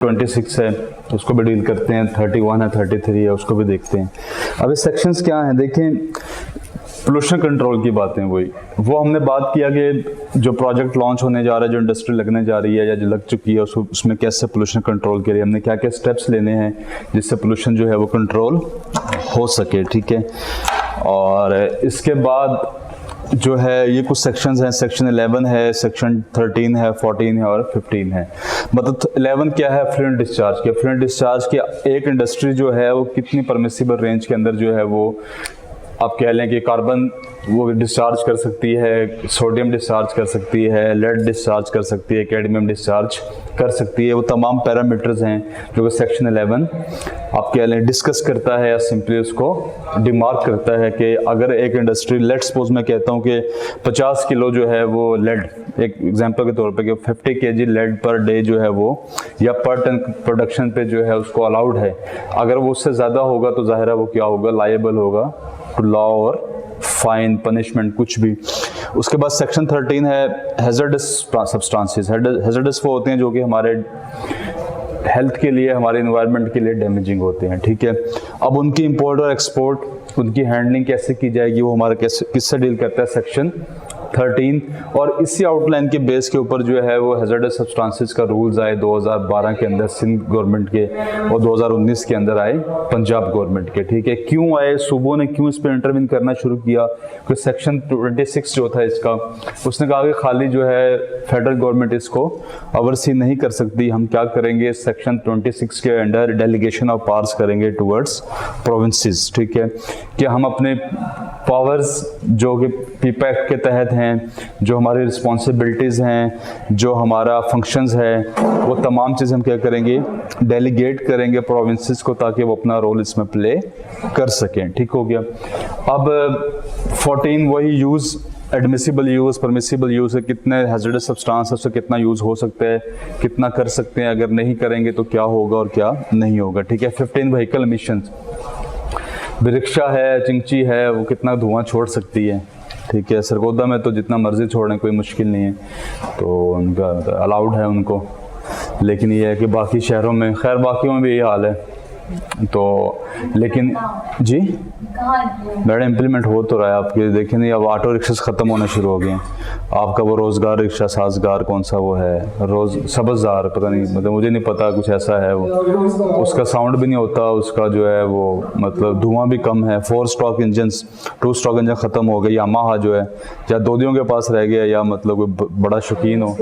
26 है उसको भी डील करते हैं, 31 है, 33 है उसको भी देखते हैं। अब इस सेक्शंस क्या हैं देखें, पोल्यूशन कंट्रोल की बातें वही वो हमने बात किया कि जो प्रोजेक्ट लॉन्च होने जा रहा है, जो इंडस्ट्री लगने जा रही है या जो लग चुकी है उसमें कैसे पोल्यूशन कंट्रोल के लिए हमने क्या क्या स्टेप्स लेने हैं जिससे पोल्यूशन जो है वो कंट्रोल हो सके, ठीक है। और इसके बाद जो है ये कुछ सेक्शंस हैं, सेक्शन 11 है, सेक्शन 13 है, 14 है और 15 है। मतलब 11 क्या है, फ्लुएंट डिस्चार्ज के। फ्लुएंट डिस्चार्ज की एक इंडस्ट्री जो है वो कितनी परमिसिबल रेंज के अंदर जो है वो आप कह लें कि कार्बन वो डिस्चार्ज कर सकती है, सोडियम डिस्चार्ज कर सकती है, लेड डिस्चार्ज कर सकती है, कैडमियम डिस्चार्ज कर सकती है। वो तमाम पैरामीटर्स हैं जो कि सेक्शन 11 आप कह लें डिस्कस करता है या सिंपली उसको डिमार्क करता है कि अगर एक इंडस्ट्री, लेट सपोज मैं कहता हूँ कि 50 किलो जो है वो लेड, एक एग्जांपल के तौर पे कि 50 kg लेड पर डे जो है वो या पर टन प्रोडक्शन पे जो है उसको अलाउड है। अगर वो उससे ज़्यादा होगा तो जाहिर है वो क्या होगा, लायबल होगा टू लॉ और फाइन, पनिशमेंट, कुछ भी। उसके बाद सेक्शन 13 है हैजर्डस सब्सटेंसेस। हैजर्डस वो होते हैं जो कि हमारे हेल्थ के लिए, हमारे एनवायरनमेंट के लिए डैमेजिंग होते हैं, ठीक है। अब उनकी इंपोर्ट और एक्सपोर्ट, उनकी हैंडलिंग कैसे की जाएगी वो हमारा किससे डील करता है, सेक्शन 13। और इसी आउटलाइन के बेस के ऊपर जो है वो हैजर्डस सब्सटेंसेस का रूल्स आए 2012 के अंदर सिंध गवर्नमेंट के और 2019 के अंदर आए पंजाब गवर्नमेंट के, ठीक है। क्यों आए, सूबों ने क्यों इस पर इंटरवीन करना शुरू किया? क्योंकि सेक्शन 26 जो था इसका, उसने कहा कि खाली जो है फेडरल गवर्नमेंट इसको ओवरसी नहीं कर सकती, हम क्या करेंगे, सेक्शन 26 के अंडर डेलीगेशन ऑफ पावर्स करेंगे टुवर्ड्स प्रोविंसेस, ठीक है। कि हम अपने पावर्स जो कि पीपा एक्ट के तहत हैं, जो हमारी रिस्पॉन्सिबिलिटीज़ हैं, जो हमारा फंक्शंस है, वो तमाम चीज़ें हम क्या करेंगे, डेलीगेट करेंगे प्रोविंसेस को ताकि वो अपना रोल इसमें प्ले कर सकें, ठीक हो गया। अब 14 वही use, admissible use, permissible use है, कितने हैजर्डस सब्सटेंस से कितना यूज़ हो सकता है, कितना कर सकते हैं, अगर नहीं करेंगे तो क्या होगा और क्या नहीं होगा, ठीक है। 15 व्हीकल एमिशंस, रिक्शा है, चिंची है, वो कितना धुआं छोड़ सकती है, ठीक है। सरगोदा में तो जितना मर्जी छोड़ें कोई मुश्किल नहीं है, तो उनका अलाउड है उनको। लेकिन ये है कि बाकी शहरों में, खैर बाकियों में भी यही हाल है, तो लेकिन जी बड़ा इम्प्लीमेंट हो तो रहा है। आपके देखें नहीं, अब ऑटो रिक्शा ख़त्म होना शुरू हो गए हैं। आपका वो रोज़गार रिक्शा, साजगार कौन सा वो है, रोज़ सबज़दार, पता नहीं, मतलब मुझे नहीं पता, कुछ ऐसा है वो, उसका साउंड भी नहीं होता, उसका जो है वो मतलब धुआं भी कम है। 4 स्ट्रोक इंजन्स, 2 स्ट्रोक इंजन ख़त्म हो गए। यामाहा जो है या दोदियों के पास रह गया, या मतलब कोई बड़ा शौकीन हो,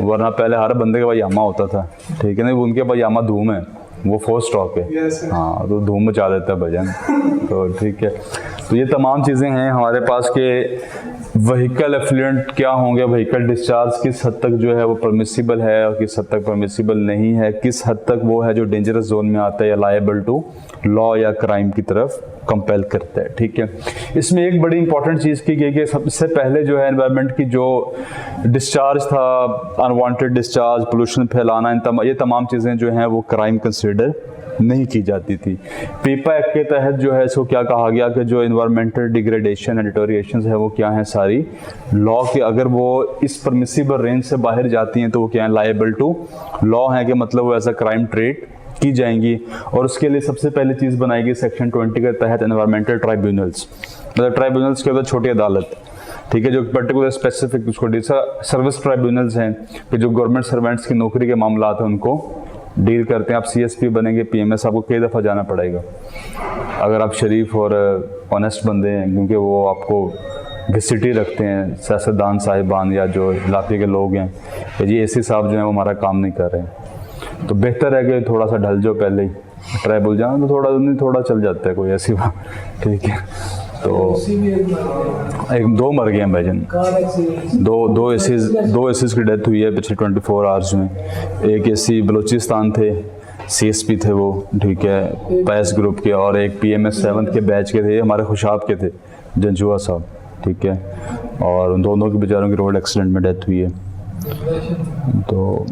वरना पहले हर बंदे के पास यामा होता था, ठीक है। नहीं, उनके पास यामा धूम है, वो 4 स्ट्रोक है, हाँ, तो धूम मचा देता है भजन, तो ठीक है। तो ये तमाम चीज़ें हैं हमारे पास के व्हीकल एफ्लुएंट क्या होंगे, व्हीकल डिस्चार्ज किस हद तक जो है वो परमिसिबल है और किस हद तक परमिसिबल नहीं है, किस हद तक वो है जो डेंजरस जोन में आता है या लायबल टू लॉ या क्राइम की तरफ कंपेल करता है, ठीक है। इसमें एक बड़ी इंपॉर्टेंट चीज़ की गई कि सबसे पहले जो है एनवायरनमेंट की जो डिस्चार्ज था, अनवांटेड डिस्चार्ज, पोल्यूशन फैलाना, ये तमाम चीज़ें जो हैं वो क्राइम कंसिडर नहीं की जाती थी। पीपा एक्ट के तहत जो है इसको क्या कहा गया कि जो एनवायरमेंटल डिग्रेडेशन एंड डिटोरिएशन है वो क्या है, सारी लॉ के, अगर वो इस परमिसिबल रेंज से बाहर जाती हैं तो वो क्या है, लायबल टू लॉ है, कि मतलब वो ऐसा क्राइम ट्रीट की जाएंगी। और उसके लिए सबसे पहले चीज़ बनाई गई सेक्शन 20 के तहत एनवायरमेंटल ट्राइब्यूनल्स। मतलब ट्राइब्यूनल्स के अंदर छोटी अदालत, ठीक है, जो पर्टिकुलर स्पेसिफिक उसको सर्विस ट्राइब्यूनल्स हैं कि जो गवर्नमेंट सर्वेंट्स की नौकरी के मामलात हैं उनको डील करते हैं। आप CSP बनेंगे, PMS, आपको कई दफ़ा जाना पड़ेगा अगर आप शरीफ और ऑनेस्ट बंदे हैं, क्योंकि वो आपको घसीटी रखते हैं सियासतदान साहिबान या जो इलाके के लोग हैं कि जी AC साहब जो है वो हमारा काम नहीं कर रहे हैं। तो बेहतर है कि थोड़ा सा ढल जाओ पहले ही, ट्राइबल जाना तो थोड़ा चल जाता है, कोई ऐसी बात, ठीक है। तो एक 2 मर गए हैं भाईजान, दो एसीज की डेथ हुई है पिछले 24 आवर्स में। एक AC बलूचिस्तान थे, CSP थे वो, ठीक है, पैस ग्रुप के, और एक PMS 7 के बैच के थे, हमारे खुशाब के थे, जंजुआ साहब, ठीक है। और उन दोनों के बेचारों की रोड एक्सीडेंट में डेथ हुई है। तो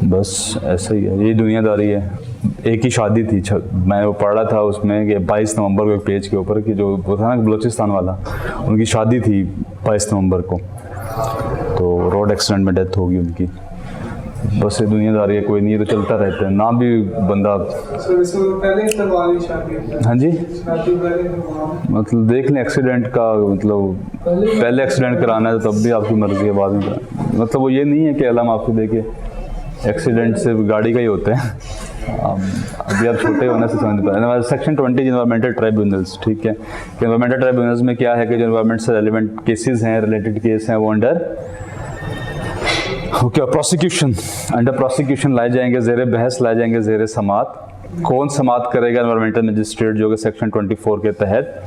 बस ऐसा ही है, यही दुनियादारी है। एक ही शादी थी, मैं वो पढ़ रहा था उसमें कि 22 नवंबर को एक पेज के ऊपर कि जो वो था ना बलूचिस्तान वाला, उनकी शादी थी 22 नवंबर को, तो रोड एक्सीडेंट में डेथ होगी उनकी। बस ये दुनियादारी है, कोई नहीं, तो चलता रहता है ना भी बंदा। हाँ जी, मतलब देख लें एक्सीडेंट का, मतलब पहले एक्सीडेंट कराना है तो तब भी आपकी मर्जी है, बाद में मतलब वो ये नहीं है कि अल्लाह माफ़ी दे के एक्सीडेंट से गाड़ी का ही होता है। अभी आप छोटे होने से समझ पाए। सेक्शन 20 एनवायरमेंटल ट्राइब्यूनल्स, ठीक है, कि एनवायरमेंटल ट्राइब्यूनल्स में क्या है कि जो एनवायरमेंट से रेलिवेंट केसेस हैं, रिलेटेड केस हैं, वो under okay prosecution, under prosecution लाए जाएंगे, ज़ेरे बहस लाए जाएंगे, ज़ेरे समात। कौन समात करेगा? एनवायरमेंटल मजिस्ट्रेट, जो कि सेक्शन 24 के तहत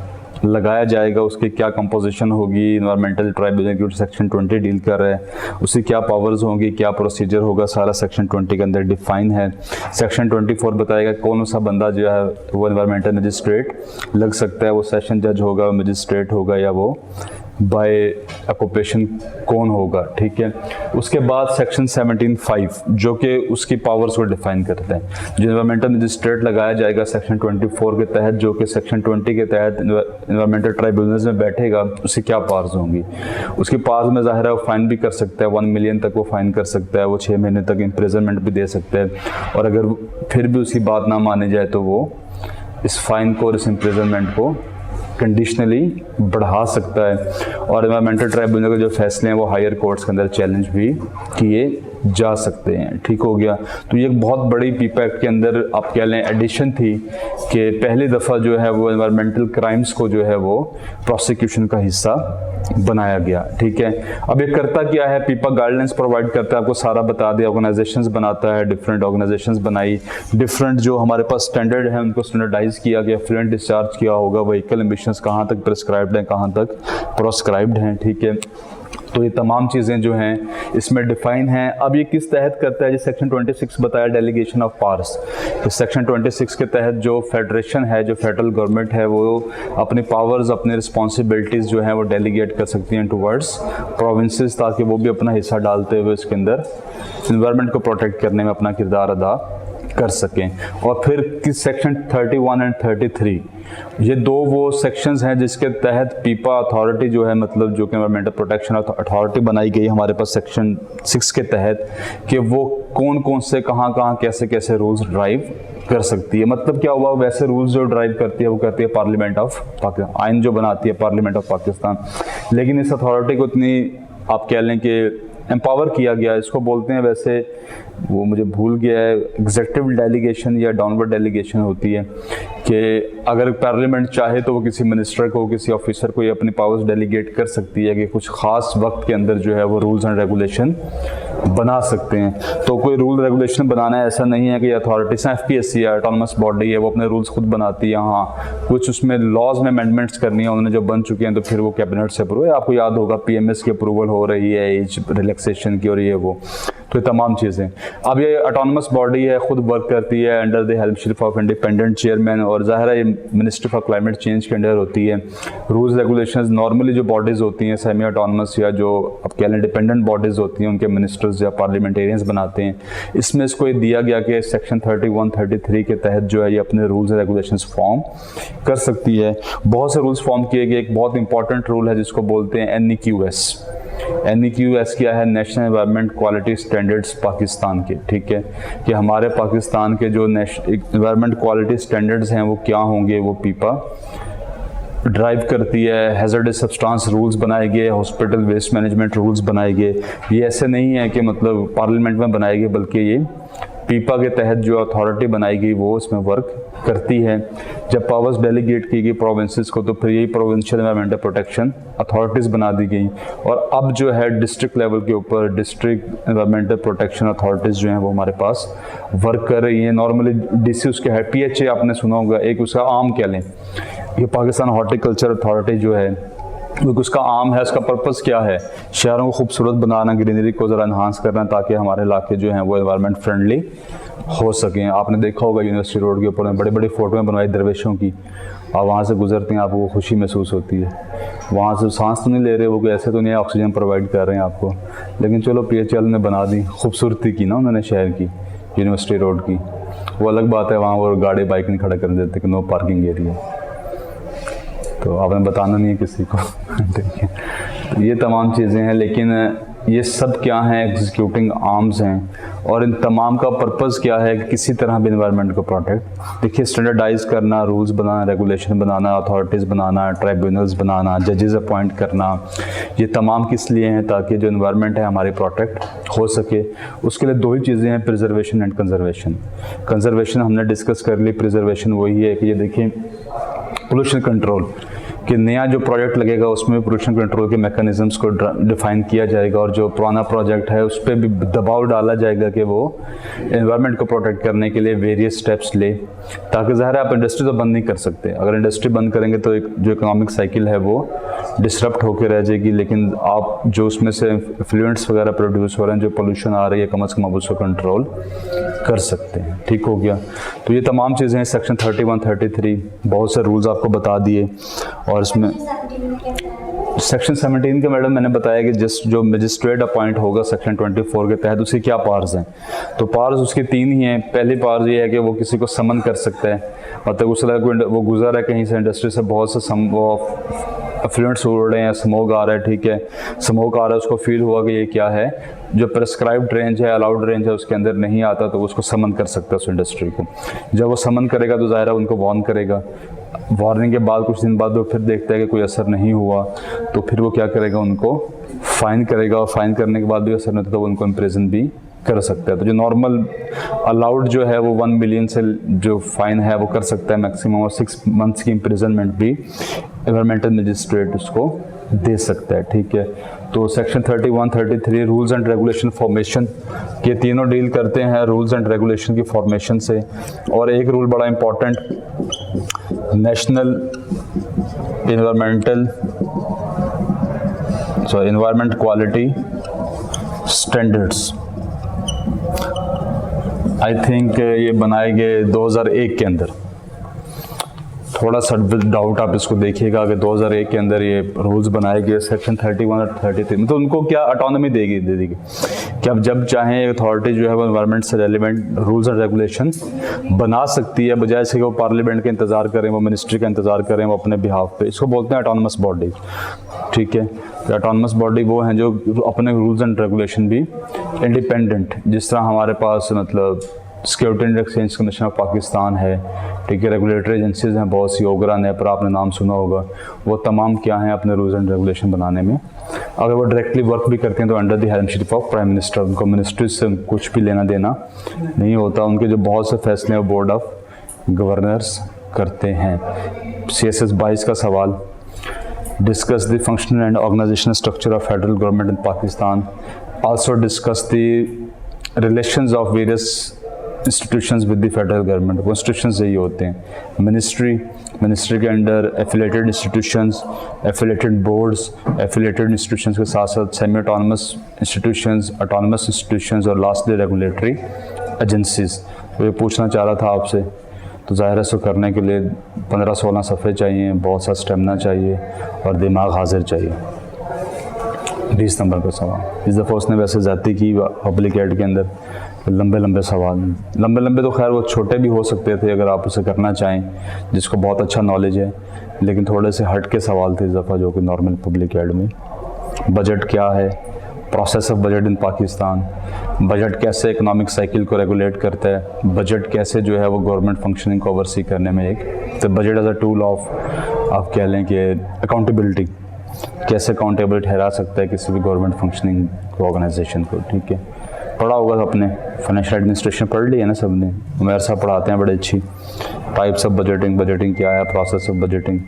लगाया जाएगा। उसकी क्या कंपोजिशन होगी? एनवायरमेंटल ट्राइब्यूनल जो सेक्शन 20 डील कर रहा है, उसकी क्या पावर्स होंगी, क्या प्रोसीजर होगा, सारा सेक्शन 20 के अंदर डिफाइन है। सेक्शन 24 बताएगा कौन सा बंदा जो है वो एनवायरमेंटल मजिस्ट्रेट लग सकता है, वो सेशन जज होगा, मजिस्ट्रेट होगा, या वो बाय ऑक्यूपेशन कौन होगा, ठीक है। उसके बाद सेक्शन 17(5) जो कि उसकी पावर्स को डिफाइन करते हैं। जो एनवायरमेंटल मजिस्ट्रेट लगाया जाएगा सेक्शन 24 के तहत, जो कि सेक्शन 20 के तहत एनवायरमेंटल ट्राइब्यूनल्स में बैठेगा, उसकी क्या पावर्स होंगी? उसकी पावर्स में ज़ाहिर है वो फाइन भी कर सकता है, 1 मिलियन तक वो फाइन कर सकता है, वो 6 महीने तक इम्प्रिजनमेंट भी दे सकता है, और अगर फिर भी उसकी बात ना मानी जाए तो वो इस फाइन को और इस इम्प्रिजनमेंट को कंडीशनली बढ़ा सकता है। और एनवायरमेंटल ट्राइब्यूनल के जो फैसले हैं वो हायर कोर्ट्स के अंदर चैलेंज भी किए जा सकते हैं, ठीक हो गया। तो ये एक बहुत बड़ी पीपा एक्ट के अंदर आप कह लें एडिशन थी कि पहली दफ़ा जो है वो एनवायरमेंटल क्राइम्स को जो है वो प्रोसिक्यूशन का हिस्सा बनाया गया, ठीक है। अब ये करता क्या है? पीपा गाइडलाइंस प्रोवाइड करता है, आपको सारा बता दिया, ऑर्गेनाइजेशंस बनाता है, डिफरेंट ऑर्गेनाइजेशंस बनाई, डिफरेंट जो हमारे पास स्टैंडर्ड है उनको स्टैंडर्डाइज किया गया, फ्लुएंट डिस्चार्ज किया होगा, व्हीकल एमिशंस कहाँ तक प्रिस्क्राइब्ड हैं, कहाँ तक प्रोस्क्राइब्ड हैं, ठीक है। तो ये तमाम चीज़ें जो हैं इसमें डिफाइन हैं। अब ये किस तहत करता है? जी सेक्शन 26 बताया, डेलीगेशन ऑफ पावर्स। तो सेक्शन 26 के तहत जो फेडरेशन है, जो फेडरल गवर्नमेंट है, वो अपनी पावर्स, अपनी रिस्पॉन्सिबिलिटीज़ जो हैं वो डेलीगेट कर सकती हैं टुवर्ड्स प्रोविंसेस, ताकि वो भी अपना हिस्सा डालते हुए इसके अंदर इन्वायरमेंट को प्रोटेक्ट करने में अपना किरदार अदा कर सकें। और फिर किस सेक्शन 31 एंड 33, ये दो वो सेक्शंस हैं जिसके तहत पीपा अथॉरिटी जो है, मतलब जो कि एनवायरमेंटल प्रोटेक्शन अथॉरिटी बनाई गई हमारे पास सेक्शन 6 के तहत, कि वो कौन कौन से कहाँ कहाँ कैसे कैसे रूल्स ड्राइव कर सकती है। मतलब क्या हुआ? वैसे रूल्स जो ड्राइव करती है वो करती है पार्लियामेंट ऑफ पाकिस्तान, आइन जो बनाती है पार्लियामेंट ऑफ पाकिस्तान। लेकिन इस अथॉरिटी को इतनी आप कह लें कि एम्पावर किया गया, इसको बोलते हैं वैसे, वो मुझे भूल गया है, एग्जेक्टिव डेलीगेशन या डाउनवर्ड डेलीगेशन होती है, कि अगर पार्लियामेंट चाहे तो वो किसी मिनिस्टर को, किसी ऑफिसर को ये अपनी पावर्स डेलीगेट कर सकती है कि कुछ ख़ास वक्त के अंदर जो है वो रूल्स एंड रेगुलेशन बना सकते हैं। तो कोई रूल रेगुलेशन बनाना है, ऐसा नहीं है कि अथॉरिटीज FPSC है, ऑटोनमस बॉडी है, वो अपने रूल्स खुद बनाती है। हाँ, कुछ उसमें लॉज में अमेंडमेंट्स करनी है, उन्होंने जो बन चुके हैं तो फिर वो कैबिनेट से अप्रूव है। आपको याद होगा PMS की अप्रूवल हो रही है, एज रिलैक्सेशन की, और ये वो, तो ये तमाम चीज़ें। अब ये ऑटोनमस बॉडी है, खुद वर्क करती है under the helpship of independent chairman, और ज़ाहिर है ये मिनिस्ट्री फॉर क्लाइमेट चेंज के अंडर होती है। रूल्स रेगुलेशंस नॉर्मली जो बॉडीज़ होती हैं सेमी ऑटोनमस या जो आप कह लें डिपेंडेंट बॉडीज़ होती हैं, उनके मिनिस्टर्स या पार्लियामेंटेरियंस बनाते हैं। इसमें इसको ये दिया गया कि सेक्शन 31, 33 के तहत जो है ये अपने रूल्स एंड रेगुलेशंस फॉर्म कर सकती है। बहुत से रूल्स फॉर्म किए गए। एक बहुत इंपॉर्टेंट रूल है जिसको बोलते हैं NEQS। NEQS क्या है? National environment quality standards Pakistan के, ठीक है, कि हमारे पाकिस्तान के जो एनवायरनमेंट क्वालिटी स्टैंडर्ड्स हैं वो क्या होंगे, वो पीपा ड्राइव करती है। हैजर्डस सब्सटेंस रूल्स बनाए गए, हॉस्पिटल वेस्ट मैनेजमेंट रूल्स बनाए गए। ये ऐसे नहीं है कि मतलब पार्लियामेंट में बनाए गए, बल्कि ये पीपा के तहत जो अथॉरिटी बनाई गई वो इसमें वर्क करती है। जब पावर्स डेलीगेट की गई प्रोविंसेस को, तो फिर यही प्रोविंशियल एनवायरमेंटल प्रोटेक्शन अथॉरिटीज़ बना दी गई। और अब जो है डिस्ट्रिक्ट लेवल के ऊपर डिस्ट्रिक्ट एनवायरमेंटल प्रोटेक्शन अथॉरिटीज़ जो हैं वो हमारे पास वर्क कर रही हैं। नॉर्मली DC उसके है, PHA आपने सुना होगा, एक उसका आम कह लें, ये पाकिस्तान हॉर्टिकल्चर अथॉरिटी जो है, क्योंकि उसका आम है। उसका पर्पस क्या है? शहरों को खूबसूरत बनाना, ग्रीनरी को ज़रा इन्हांस करना, ताकि हमारे इलाके जो हैं वो एनवायरनमेंट फ्रेंडली हो सकें। आपने देखा होगा यूनिवर्सिटी रोड के ऊपर में बड़ी बड़ी फ़ोटोएं बनवाई दरवेशों की, आप वहाँ से गुजरते हैं, आपको खुशी महसूस होती है। वहाँ से सांस तो नहीं ले रहे, वो ऐसे तो नहीं ऑक्सीजन प्रोवाइड कर रहे हैं आपको, लेकिन चलो PHL ने बना दी, खूबसूरती की ना उन्होंने शहर की, यूनिवर्सिटी रोड की। वो अलग बात है, वहाँ वो गाड़ी बाइक नहीं खड़ा कर देते कि नो पार्किंग एरिया, तो आपने बताना नहीं है किसी को। ठीक है, तो ये तमाम चीज़ें हैं। लेकिन ये सब क्या हैं, एग्जीक्यूटिंग आर्म्स हैं, और इन तमाम का पर्पस क्या है कि किसी तरह भी इन्वायरमेंट को प्रोटेक्ट। देखिए, स्टैंडर्डाइज करना, रूल्स बनाना, रेगुलेशन बनाना, अथॉरिटीज़ बनाना, ट्राइब्यूनल्स बनाना, जजेस अपॉइंट करना, ये तमाम किस लिए हैं, ताकि जो इन्वायरमेंट है हमारी प्रोटेक्ट हो सके। उसके लिए दो ही चीज़ें हैं, प्रिजर्वेशन एंड कंजर्वेशन। कंजर्वेशन हमने डिस्कस कर ली, प्रिजर्वेशन वही है कि ये देखिए पोल्यूशन कंट्रोल कि नया जो प्रोजेक्ट लगेगा उसमें पोल्यूशन कंट्रोल के मैकेनिज़म्स को डिफ़ाइन किया जाएगा, और जो पुराना प्रोजेक्ट है उस पर भी दबाव डाला जाएगा कि वो एनवायरनमेंट को प्रोटेक्ट करने के लिए वेरियस स्टेप्स ले, ताकि ज़ाहिर है आप इंडस्ट्री तो बंद नहीं कर सकते। अगर इंडस्ट्री बंद करेंगे तो एक जो इकोनॉमिक साइकिल है वो डिसरप्ट होकर रह जाएगी, लेकिन आप जो उसमें से इफ्लुएंट्स वगैरह प्रोड्यूस हो रहे हैं, जो पोल्यूशन आ रही है, कम से कम आप उसको कंट्रोल कर सकते हैं। ठीक हो गया। तो ये तमाम चीज़ें हैं सेक्शन 31, 33, बहुत से रूल्स आपको बता दिए। और इसमें सेक्शन 17 के मैडम मैंने बताया कि जस्ट जो मजिस्ट्रेट अपॉइंट होगा सेक्शन 24 के तहत, उसकी क्या पावर्स हैं। तो पावर्स उसकी तीन ही हैं। पहली पावर्स ये है कि वो किसी को समन कर सकता है, मतलब उस तरह वो गुजर है कहीं से इंडस्ट्री से, बहुत से एफ्लुएंट्स उड़ रहे हैं, स्मोक आ रहा है, ठीक है, स्मोक आ रहा है, उसको फील हुआ कि ये क्या है, जो प्रेस्क्राइब्ड रेंज है, अलाउड रेंज है, उसके अंदर नहीं आता, तो उसको समन कर सकता है उस इंडस्ट्री को। जब वो समन करेगा तो ज़ाहिर है उनको वार्न करेगा। वार्निंग के बाद कुछ दिन बाद वो फिर देखता है कि कोई असर नहीं हुआ, तो फिर वो क्या करेगा, उनको फ़ाइन करेगा, और फाइन करने के बाद भी असर नहीं होता तो वो उनको इम्प्रिजन भी कर सकता है। तो जो नॉर्मल अलाउड जो है वो 1 मिलियन से जो फाइन है वो कर सकता है मैक्सिमम, और 6 मंथ्स की इम्प्रिजनमेंट भी एनवायरमेंटल मजिस्ट्रेट उसको दे सकता है। ठीक है। तो section 31, 33 rules and regulation formation के तीनों डील करते हैं रूल्स एंड रेगुलेशन की फॉर्मेशन से। और एक रूल बड़ा important, national environment quality standards, I think ये बनाए गए 2001 के अंदर। थोड़ा सा डाउट आप इसको देखिएगा कि 2001 के अंदर ये रूल्स बनाए गए सेक्शन 31 और 33, मतलब उनको क्या ऑटोनॉमी दे दी कि अब जब चाहें अथॉरिटी जो है वो एनवायरनमेंट से रेलिवेंट रूल्स एंड रेगुलेशन बना सकती है, बजाय से कि वो पार्लियामेंट का इंतज़ार करें, वो मिनिस्ट्री का इंतज़ार करें वो अपने बिहाफ पे। इसको बोलते हैं ऑटोनमस बॉडी। ठीक है। ऑटोनमस बॉडी वो हैं जो अपने रूल्स एंड रेगुलेशन भी इंडिपेंडेंट, जिस तरह हमारे पास मतलब security and exchange commission of Pakistan है, ठीक है, रेगुलेटरी एजेंसीज हैं बहुत सी, ओगरा ने पर आपने नाम सुना होगा, वो तमाम क्या हैं अपने रूल्स एंड रेगुलेशन बनाने में। अगर वो डायरेक्टली वर्क भी करते हैं तो under the headship of prime minister, उनको मिनिस्ट्री से कुछ भी लेना देना नहीं होता। उनके जो बहुत से फैसले हैं बोर्ड ऑफ गवर्नर्स करते हैं। CSS 22 का सवाल, discuss the functional and organizational structure of federal government in Pakistan. Also discuss the relations of various institutions with the federal government. Institutions यही होते हैं, मिनिस्ट्री के under affiliated institutions, affiliated boards, affiliated institutions के साथ साथ semi autonomous institutions, autonomous institutions, और lastly regulatory agencies. तो ये पूछना चाह रहा था आपसे, तो ज़ाहिर है इसको करने के लिए 15-16 सफ़े चाहिए, बहुत सा स्टेमिना चाहिए और दिमाग हाजिर चाहिए। 20 नंबर का सवाल इस दफ़ा उसने वैसे ज़्यादा की पब्लिक एड के अंदर, लंबे सवाल, लंबे तो खैर वो छोटे भी हो सकते थे अगर आप उसे करना चाहें, जिसको बहुत अच्छा नॉलेज है, लेकिन थोड़े से हट के सवाल थे इस दफ़ा जो कि नॉर्मल पब्लिक एड में। बजट क्या है, process of budget in Pakistan, budget कैसे इकोनॉमिक साइकिल को रेगुलेट करता है, बजट कैसे जो है वो गवर्नमेंट फंक्शनिंग को ओवरसी करने में एक, तो budget as a tool of आप कह लें कि अकाउंटेबिलिटी, कैसे अकाउंटेबल ठहरा सकता है किसी भी गवर्नमेंट फंक्शनिंग ऑर्गेनाइजेशन को। ठीक है, पढ़ा होगा आपने, फाइनेंशियल एडमिनिस्ट्रेशन पढ़ लिया ना सबने, उमेर साहब पढ़ाते हैं बड़े अच्छी, टाइप्स ऑफ बजटिंग क्या है, प्रोसेस ऑफ बजटिंग।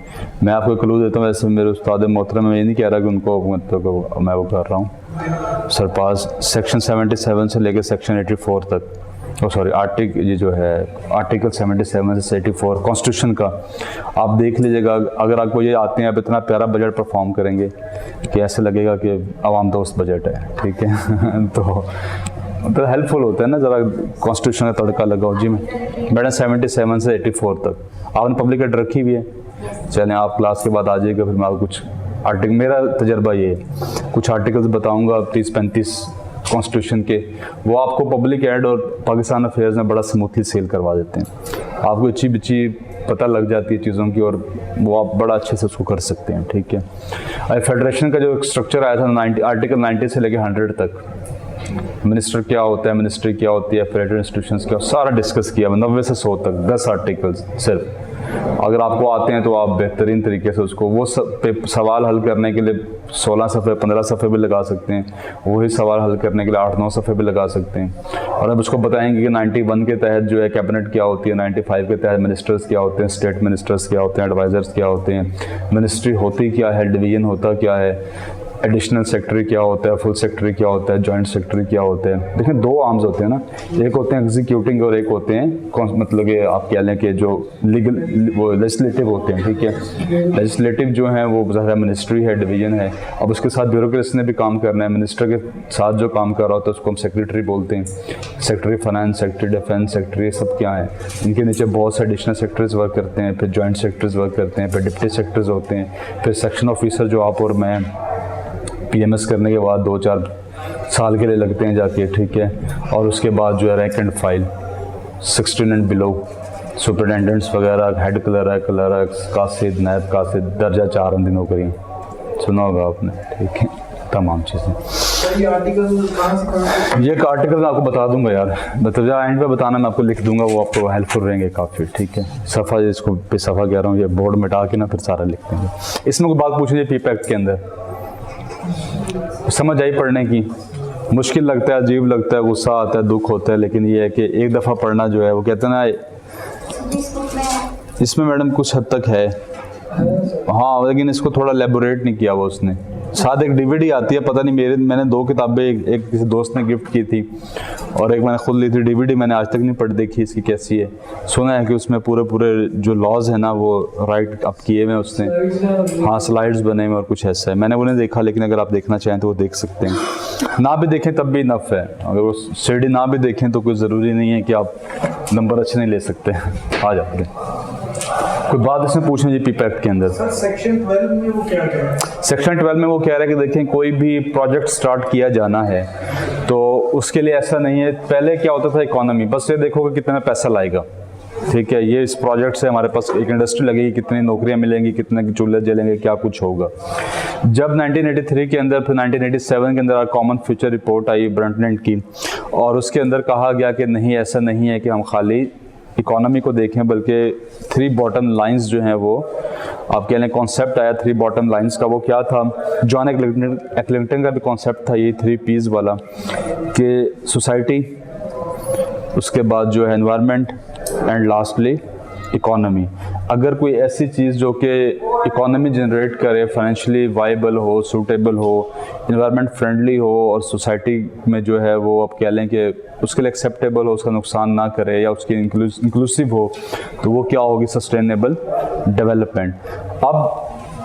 मैं आपको क्लू देता हूँ, वैसे मेरे उस्ताद मोहतरम में ये नहीं कह रहा कि उनको मतलब मैं वो कर रहा हूँ सरपास। सेक्शन 77 से लेकर सेक्शन 84 तक, ये जो है आर्टिकल 77 से 84 कॉन्स्टिट्यूशन का, आप देख लीजिएगा। अगर आपको ये आते हैं, आप इतना प्यारा बजट परफॉर्म करेंगे कि ऐसे लगेगा कि आवाम दोस्त बजट है। ठीक है तो हेल्पफुल होता है ना, ज़रा कॉन्स्टिट्यूशन का तड़का लगाओ। जी मैडम 77 से 84 तक आपने पब्लिक एड रखी हुई है, चलें आप क्लास के बाद आ जाइएगा, फिर मैं आपको कुछ आर्टिकल, मेरा तजर्बा ये है, कुछ आर्टिकल्स बताऊँगा 30-35 कॉन्स्टिट्यूशन के, वो आपको पब्लिक एड और पाकिस्तान अफेयर्स में बड़ा स्मूथली सेल करवा देते हैं। आपको अच्छी बच्ची पता लग जाती है चीज़ों की और वो आप बड़ा अच्छे से उसको कर सकते हैं, ठीक है। और फेडरेशन का जो स्ट्रक्चर आया था आर्टिकल 90 से लेकर 100 तक, मिनिस्टर क्या होता है, मिनिस्ट्री क्या होती है, फेडरल इंस्टीट्यूशंस क्या, सारा डिस्कस किया 90 से 100 तक, 10 आर्टिकल्स सिर्फ। अगर आपको आते हैं तो आप बेहतरीन तरीके से उसको वो सवाल हल करने के लिए 16 सफ़े 15 सफ़े भी लगा सकते हैं, वही सवाल हल करने के लिए 8-9 सफ़े भी लगा सकते हैं। और अब उसको बताएंगे कि 91 के तहत जो है कैबिनेट क्या होती है, 95 के तहत मिनिस्टर्स क्या होते हैं, स्टेट मिनिस्टर्स क्या होते हैं, एडवाइज़र्स क्या होते हैं, मिनिस्ट्री होती क्या है, डिवीज़न होता क्या है, एडिशनल सेक्रेटरी क्या होता है, फुल सेक्रेटरी क्या होता है, जॉइंट सेक्रेटरी क्या होते हैं। देखिए 2 आर्म्स होते हैं ना, एक होते हैं एग्जीक्यूटिंग और एक होते हैं मतलब कि आप कह लें कि जो लीगल वो लेजिस्लेटिव होते हैं, ठीक है। लेजिस्लेटिव जो है वो ज़्यादा मिनिस्ट्री है, डिवीज़न है। अब उसके साथ ब्यूरोक्रेसी ने भी काम करना है, मिनिस्टर के साथ जो काम कर रहा होता है उसको हम सेक्रेटरी बोलते हैं। Secretary finance, secretary defence, secretary सब क्या है, इनके नीचे बहुत से एडिशनल सेक्रेटरीज वर्क करते हैं, फिर जॉइंट सेक्रेटरीज वर्क करते हैं, फिर डिप्टी सेक्रेटरीज होते हैं, फिर सेक्शन ऑफिसर जो आप और मैं PMS करने के बाद 2-4 साल के लिए लगते हैं जाके, ठीक है। और उसके बाद जो है rank and file 16 and below, superintendents वगैरह, हेड क्लर्क, कासिद, नायब कासिद, दर्जा 4 अंदी नौकरी, सुना होगा आपने, ठीक है। तमाम चीज़ें ये आर्टिकल मैं आपको बता दूंगा यार, मतलब जहाँ एंड पे बताना मैं आपको लिख दूंगा, वो आपको हेल्पफुल रहेंगे काफ़ी, ठीक है। सफ़ा इसको पे सफ़ा कह रहा हूँ, ये बोर्ड मिटा के ना फिर सारा लिख देंगे। इसमें कोई बात पूछिए पीप एक्ट के अंदर समझ आई पढ़ने की, मुश्किल लगता है, अजीब लगता है, गुस्सा आता है, दुख होता है, लेकिन ये है कि एक दफ़ा पढ़ना जो है वो कहते हैं ना, इसमें मैडम कुछ हद तक है, हाँ, लेकिन इसको थोड़ा एलेबोरेट नहीं किया वो उसने। साथ एक DVD आती है, पता नहीं मैंने 2 किताबें एक किसी दोस्त ने गिफ्ट की थी और एक मैंने खुद ली थी। DVD मैंने आज तक नहीं पढ़ देखी इसकी कैसी है। सुना है कि उसमें पूरे जो लॉज है ना वो राइट अप किए हुए उसने, हाँ, स्लाइड्स बने हुए और कुछ ऐसा है। मैंने वो नहीं देखा, लेकिन अगर आप देखना चाहें तो वो देख सकते हैं। ना भी देखें तब भी इनफ है, अगर वो CD ना भी देखें तो कोई ज़रूरी नहीं है कि आप नंबर अच्छे नहीं ले सकते, आ जाते हैं। कोई बात इसमें पूछना जी पीप एक्ट के अंदर। सेक्शन 12 में वो क्या कह रहा है? सेक्शन 12 में वो कह रहा है कि देखें कोई भी प्रोजेक्ट स्टार्ट किया जाना है तो उसके लिए ऐसा नहीं है, पहले क्या होता था इकोनॉमी, बस ये देखो कि कितना पैसा लाएगा, ठीक है। ये इस प्रोजेक्ट से हमारे पास एक इंडस्ट्री लगेगी, कितनी नौकरियां मिलेंगी, कितने चूल्हे जलेंगे, क्या कुछ होगा। जब 1983 के अंदर, फिर 1987 के अंदर कॉमन फ्यूचर रिपोर्ट आई ब्रंटलैंड की, और उसके अंदर कहा गया कि नहीं, ऐसा नहीं है कि हम खाली इकोनॉमी को देखें, बल्कि 3 बॉटम लाइंस जो हैं वो आप कह लें कॉन्सेप्ट आया 3 बॉटम लाइंस का। वो क्या था, जॉन एक्लिंगटन का भी कॉन्सेप्ट था ये 3 P's वाला, कि सोसाइटी, उसके बाद जो है एनवायरनमेंट एंड लास्टली इकोनॉमी। अगर कोई ऐसी चीज़ जो कि इकोनॉमी जनरेट करे, फाइनेंशियली वाइबल हो, सूटेबल हो, इन्वायरमेंट फ्रेंडली हो और सोसाइटी में जो है वो आप कह लें कि उसके लिए एक्सेप्टेबल हो, उसका नुकसान ना करे या उसकी इंक्लूसिव हो, तो वो क्या होगी, सस्टेनेबल डेवलपमेंट। अब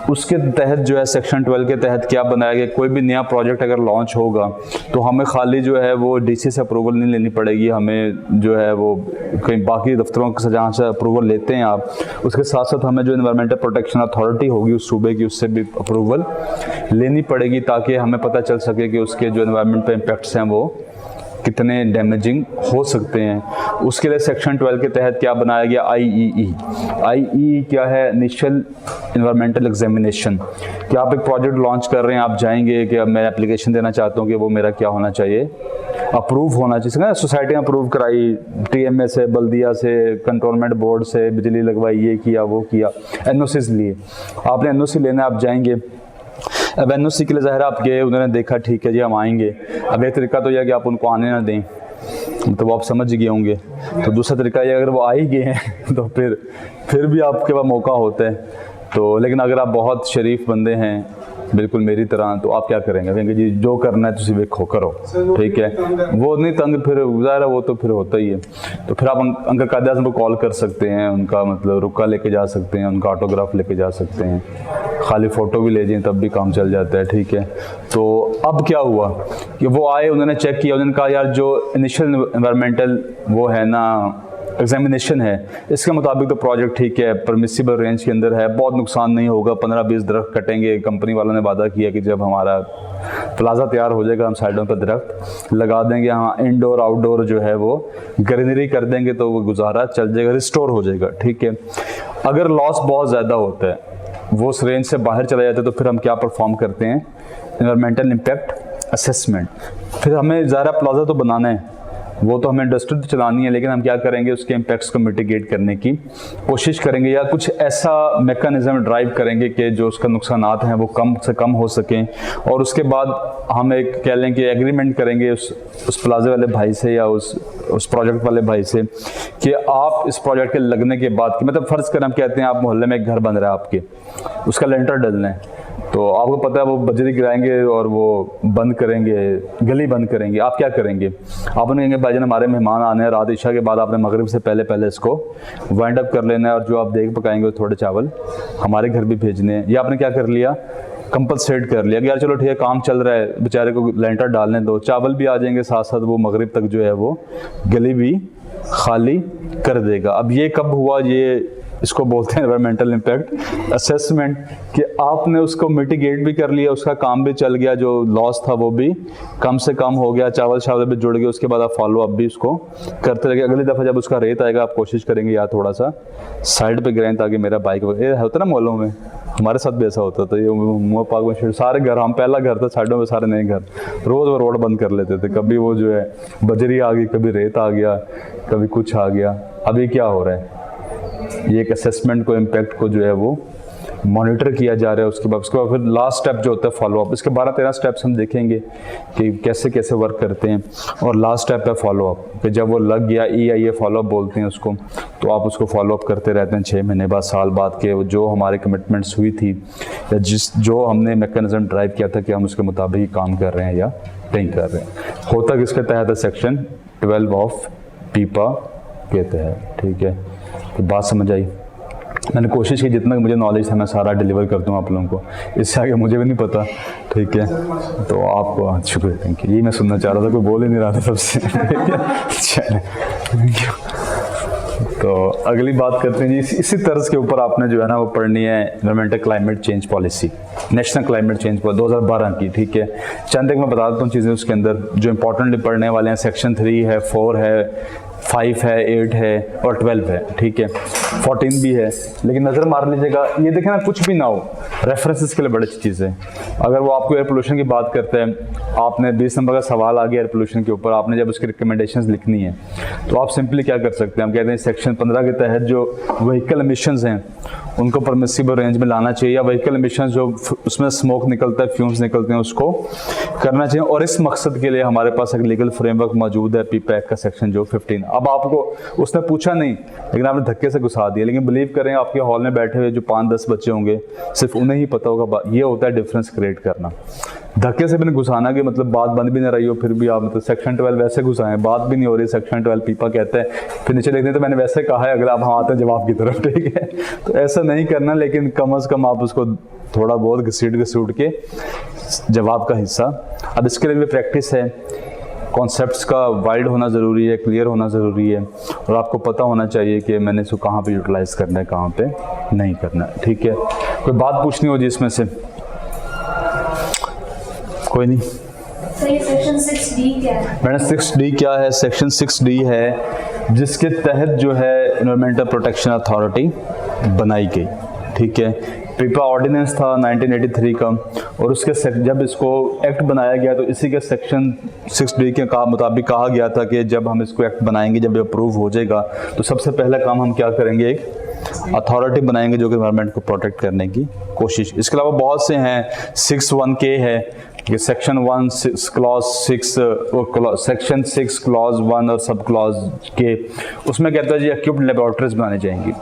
उसके तहत जो है सेक्शन 12 के तहत क्या बनाया गया, कोई भी नया प्रोजेक्ट अगर लॉन्च होगा तो हमें खाली जो है वो DC से अप्रूवल नहीं लेनी पड़ेगी, हमें जो है वो कहीं बाकी दफ्तरों से जहाँ से अप्रूवल लेते हैं आप, उसके साथ साथ हमें जो एनवायरमेंटल प्रोटेक्शन अथॉरिटी होगी उस सूबे की, उससे भी अप्रूवल लेनी पड़ेगी, ताकि हमें पता चल सके कि उसके जो एनवायरमेंट पे इम्पैक्ट्स हैं वो कितने डैमेजिंग हो सकते हैं। उसके लिए सेक्शन 12 के तहत क्या बनाया गया, IEE क्या है, इनिशियल इन्वायरमेंटल एग्जामिनेशन, कि आप एक प्रोजेक्ट लॉन्च कर रहे हैं, आप जाएंगे कि अब मैं एप्लीकेशन देना चाहता हूँ कि वो मेरा क्या होना चाहिए, अप्रूव होना चाहिए ना। सोसाइटी अप्रूव कराई, TMA से, बल्दिया से, कंट्रोलमेंट बोर्ड से बिजली लगवाई, ये किया वो किया, NOCs लिए, आपने NOC लेना, आप जाएंगे। अब NOC के लिए ज़ाहिर आप गए, उन्होंने देखा ठीक है जी हम आएंगे। अब एक तरीका तो यह कि आप उनको आने ना दें, तो वो आप समझ गए होंगे। तो दूसरा तरीका ये, अगर वो आ ही गए हैं तो फिर भी आपके पास मौका होता है। तो लेकिन अगर आप बहुत शरीफ बंदे हैं बिल्कुल मेरी तरह, तो आप क्या करेंगे, कहेंगे जी जो करना है तुम देखो करो, ठीक है। वो नहीं तंग, फिर ज़ाहिर है वो तो फिर होता ही है। तो फिर आप अंकल कायद आज़म को कॉल कर सकते हैं, उनका मतलब रुका लेके जा सकते हैं, उनका ऑटोग्राफ लेके जा सकते हैं, खाली फ़ोटो भी ले जाएं तब भी काम चल जाता है, ठीक है। तो अब क्या हुआ कि वो आए, उन्होंने चेक किया, उन्होंने कहा यार जो इनिशियल एनवायरमेंटल वो है ना एग्जामिनेशन है, इसके मुताबिक तो प्रोजेक्ट ठीक है, परमिसिबल रेंज के अंदर है, बहुत नुकसान नहीं होगा, 15-20 दरख्त कटेंगे, कंपनी वालों ने वादा किया कि जब हमारा प्लाजा तैयार हो जाएगा हम साइडों पर दरख्त लगा देंगे, हाँ इंडोर आउटडोर जो है वो ग्रीनरी कर देंगे तो वो गुजारा चल जाएगा, रिस्टोर हो जाएगा, ठीक है। अगर लॉस बहुत ज़्यादा होता है, वो उस रेंज से बाहर चला जाता है, तो फिर हम क्या परफॉर्म करते हैं, एनवायरमेंटल इम्पैक्ट असेसमेंट। फिर हमें ज़रा प्लाजा तो बनाना है, वो तो हमें इंडस्ट्री तो चलानी है, लेकिन हम क्या करेंगे, उसके इम्पैक्ट्स को मिटिगेट करने की कोशिश करेंगे, या कुछ ऐसा मैकेनिज्म ड्राइव करेंगे कि जो उसका नुकसानात हैं वो कम से कम हो सकें। और उसके बाद हम एक कह लें कि एग्रीमेंट करेंगे उस प्लाजे वाले भाई से या उस प्रोजेक्ट वाले भाई से कि आप इस प्रोजेक्ट के लगने के बाद कि मतलब फ़र्ज़ करें हम कहते हैं आप मोहल्ले में एक घर बन रहा है आपके, उसका लेंटर डलना है, तो आपको पता है वो बजरी गिराएंगे और वो बंद करेंगे, गली बंद करेंगे, आप क्या करेंगे, आप उन्हें कहेंगे भाईजान हमारे मेहमान आने हैं, रात इशा के बाद आपने मगरिब से पहले पहले इसको वाइंड अप कर लेना है, और जो आप देख पकाएंगे वो थोड़े चावल हमारे घर भी भेजने हैं। या आपने क्या कर लिया, कंपलसेट कर लिया कि यार चलो ठीक है काम चल रहा है, बेचारे को लेंटर डालने दो, चावल भी आ जाएंगे साथ साथ, वो मगरिब तक जो है वो गली भी खाली कर देगा। अब ये कब हुआ, ये इसको बोलते हैं एनवायरमेंटल इम्पैक्ट असेसमेंट, कि आपने उसको मिटिगेट भी कर लिया, उसका काम भी चल गया, जो लॉस था वो भी कम से कम हो गया, चावल भी जुड़ गए, उसके बाद आप फॉलो अप भी उसको करते रहिए। अगली दफ़ा जब उसका रेत आएगा आप कोशिश करेंगे यार थोड़ा सा साइड पे गिराएं ताकि मेरा बाइक ये होता ना मोहल्लों में, हमारे साथ भी ऐसा होता था, ये मुँह पाक में सारे घर, हम पहला घर था साइडों में सारे नए घर, रोज़ वो रोड बंद कर लेते थे, कभी वो जो है बजरी आ गई, कभी रेत आ गया, कभी कुछ आ गया। अभी क्या हो रहा है, ये एक असेसमेंट को, इम्पैक्ट को जो है वो मॉनिटर किया जा रहा है। उसके बाद फिर लास्ट स्टेप जो होता है फॉलो अप, इसके 12-13 स्टेप्स हम देखेंगे कि कैसे कैसे वर्क करते हैं। और लास्ट स्टेप है फॉलो अप, कि जब वो लग गया, EIA फॉलो अप बोलते हैं उसको, तो आप उसको फॉलो अप करते रहते हैं 6 महीने बाद, साल बाद के जो हमारे कमिटमेंट्स हुई थी या जो हमने मैकेनिज्म ड्राइव किया था कि हम उसके मुताबिक काम कर रहे हैं या नहीं कर रहे हैं। होता किसके तहत है, सेक्शन 12 ऑफ पीपा के तहत, ठीक है। तो बात समझ आई, मैंने कोशिश की जितना मुझे नॉलेज था मैं सारा डिलीवर कर दूँ आप लोगों को, इससे आगे मुझे भी नहीं पता, ठीक है। तो आपको शुक्रिया, थैंक यू, ये मैं सुनना चाह रहा था, कोई बोल ही नहीं रहा था सबसे, ठीक है, चलिए थैंक यू। तो अगली बात करते हैं जी, इसी तर्ज के ऊपर आपने जो है ना वो पढ़नी है environmental climate change policy, national climate change policy 2012 की, ठीक है। चंद एक मैं बता देता हूँ चीज़ें उसके अंदर जो इंपॉर्टेंटली पढ़ने वाले हैं। सेक्शन 3 है, 4 है, 5 है, 8 है और 12 है, ठीक है, 14 भी है, लेकिन नज़र मार लीजिएगा, ये देखें ना कुछ भी ना हो, रेफरेंसेस के लिए बड़ी अच्छी चीज़ है। अगर वो आपको एयर पोल्यूशन की बात करते हैं, आपने 20 नंबर का सवाल आ गया एयर पोल्यूशन के ऊपर, आपने जब उसकी रिकमेंडेशंस लिखनी है तो आप सिंपली क्या कर सकते हैं, हम कहते हैं सेक्शन 15 के तहत जो व्हीकल एमिशंस हैं उनको परमिसिबल रेंज में लाना चाहिए, या व्हीकल एमिशंस जो उसमें स्मोक निकलता है, फ्यूम्स निकलते हैं, उसको करना चाहिए। और इस मकसद के लिए हमारे पास एक लीगल फ्रेमवर्क मौजूद है, पीपा एक्ट का सेक्शन जो 15। अब आपको उसने पूछा नहीं लेकिन आपने धक्के से घुसा दिया, लेकिन बिलीव करें आपके हॉल में बैठे हुए जो 5-10 बच्चे होंगे सिर्फ उन्हें ही पता होगा, ये होता है डिफरेंस क्रिएट करना। धक्के से भी नहीं घुसाना कि मतलब बात बंद भी नहीं रही हो, फिर भी आप मतलब सेक्शन 12 वैसे घुसाएं, बात भी नहीं हो रही, सेक्शन 12 पीपा कहते हैं, फिर नीचे देखते हैं तो मैंने वैसे कहा है, अगर आप हम आते हैं जवाब की तरफ, ठीक है। तो ऐसा नहीं करना, लेकिन कम अज़ कम आप उसको थोड़ा बहुत घसीट के जवाब का हिस्सा। अब इसके लिए भी प्रैक्टिस है, कॉन्सेप्ट्स का वाइड होना ज़रूरी है, क्लियर होना ज़रूरी है, और आपको पता होना चाहिए कि मैंने इसको कहाँ पे यूटिलाइज़ करना है, कहाँ पे नहीं करना है, ठीक है। कोई बात पूछनी हो जी इसमें से? कोई नहीं। सेक्शन 6D क्या है? मैडम 6D क्या है? सेक्शन 6D है जिसके तहत जो है एनवायरमेंटल प्रोटेक्शन अथॉरिटी बनाई गई, ठीक है। पीपा ऑर्डिनेंस था 1983 का, और उसके जब इसको एक्ट बनाया गया तो इसी के सेक्शन 6D के मुताबिक कहा गया था कि जब हम इसको एक्ट बनाएंगे, जब ये अप्रूव हो जाएगा, तो सबसे पहला काम हम क्या करेंगे, एक अथॉरिटी बनाएंगे जो कि एनवायरनमेंट को प्रोटेक्ट करने की कोशिश। इसके अलावा बहुत से हैं, 6(1)K है, ये सेक्शन 1 क्लॉज 6, सेक्शन 6 क्लॉज 1 और सब क्लॉज K, उसमें कहता है जी इक्विप्ड लेबोरेटरीज बनानी चाहिए,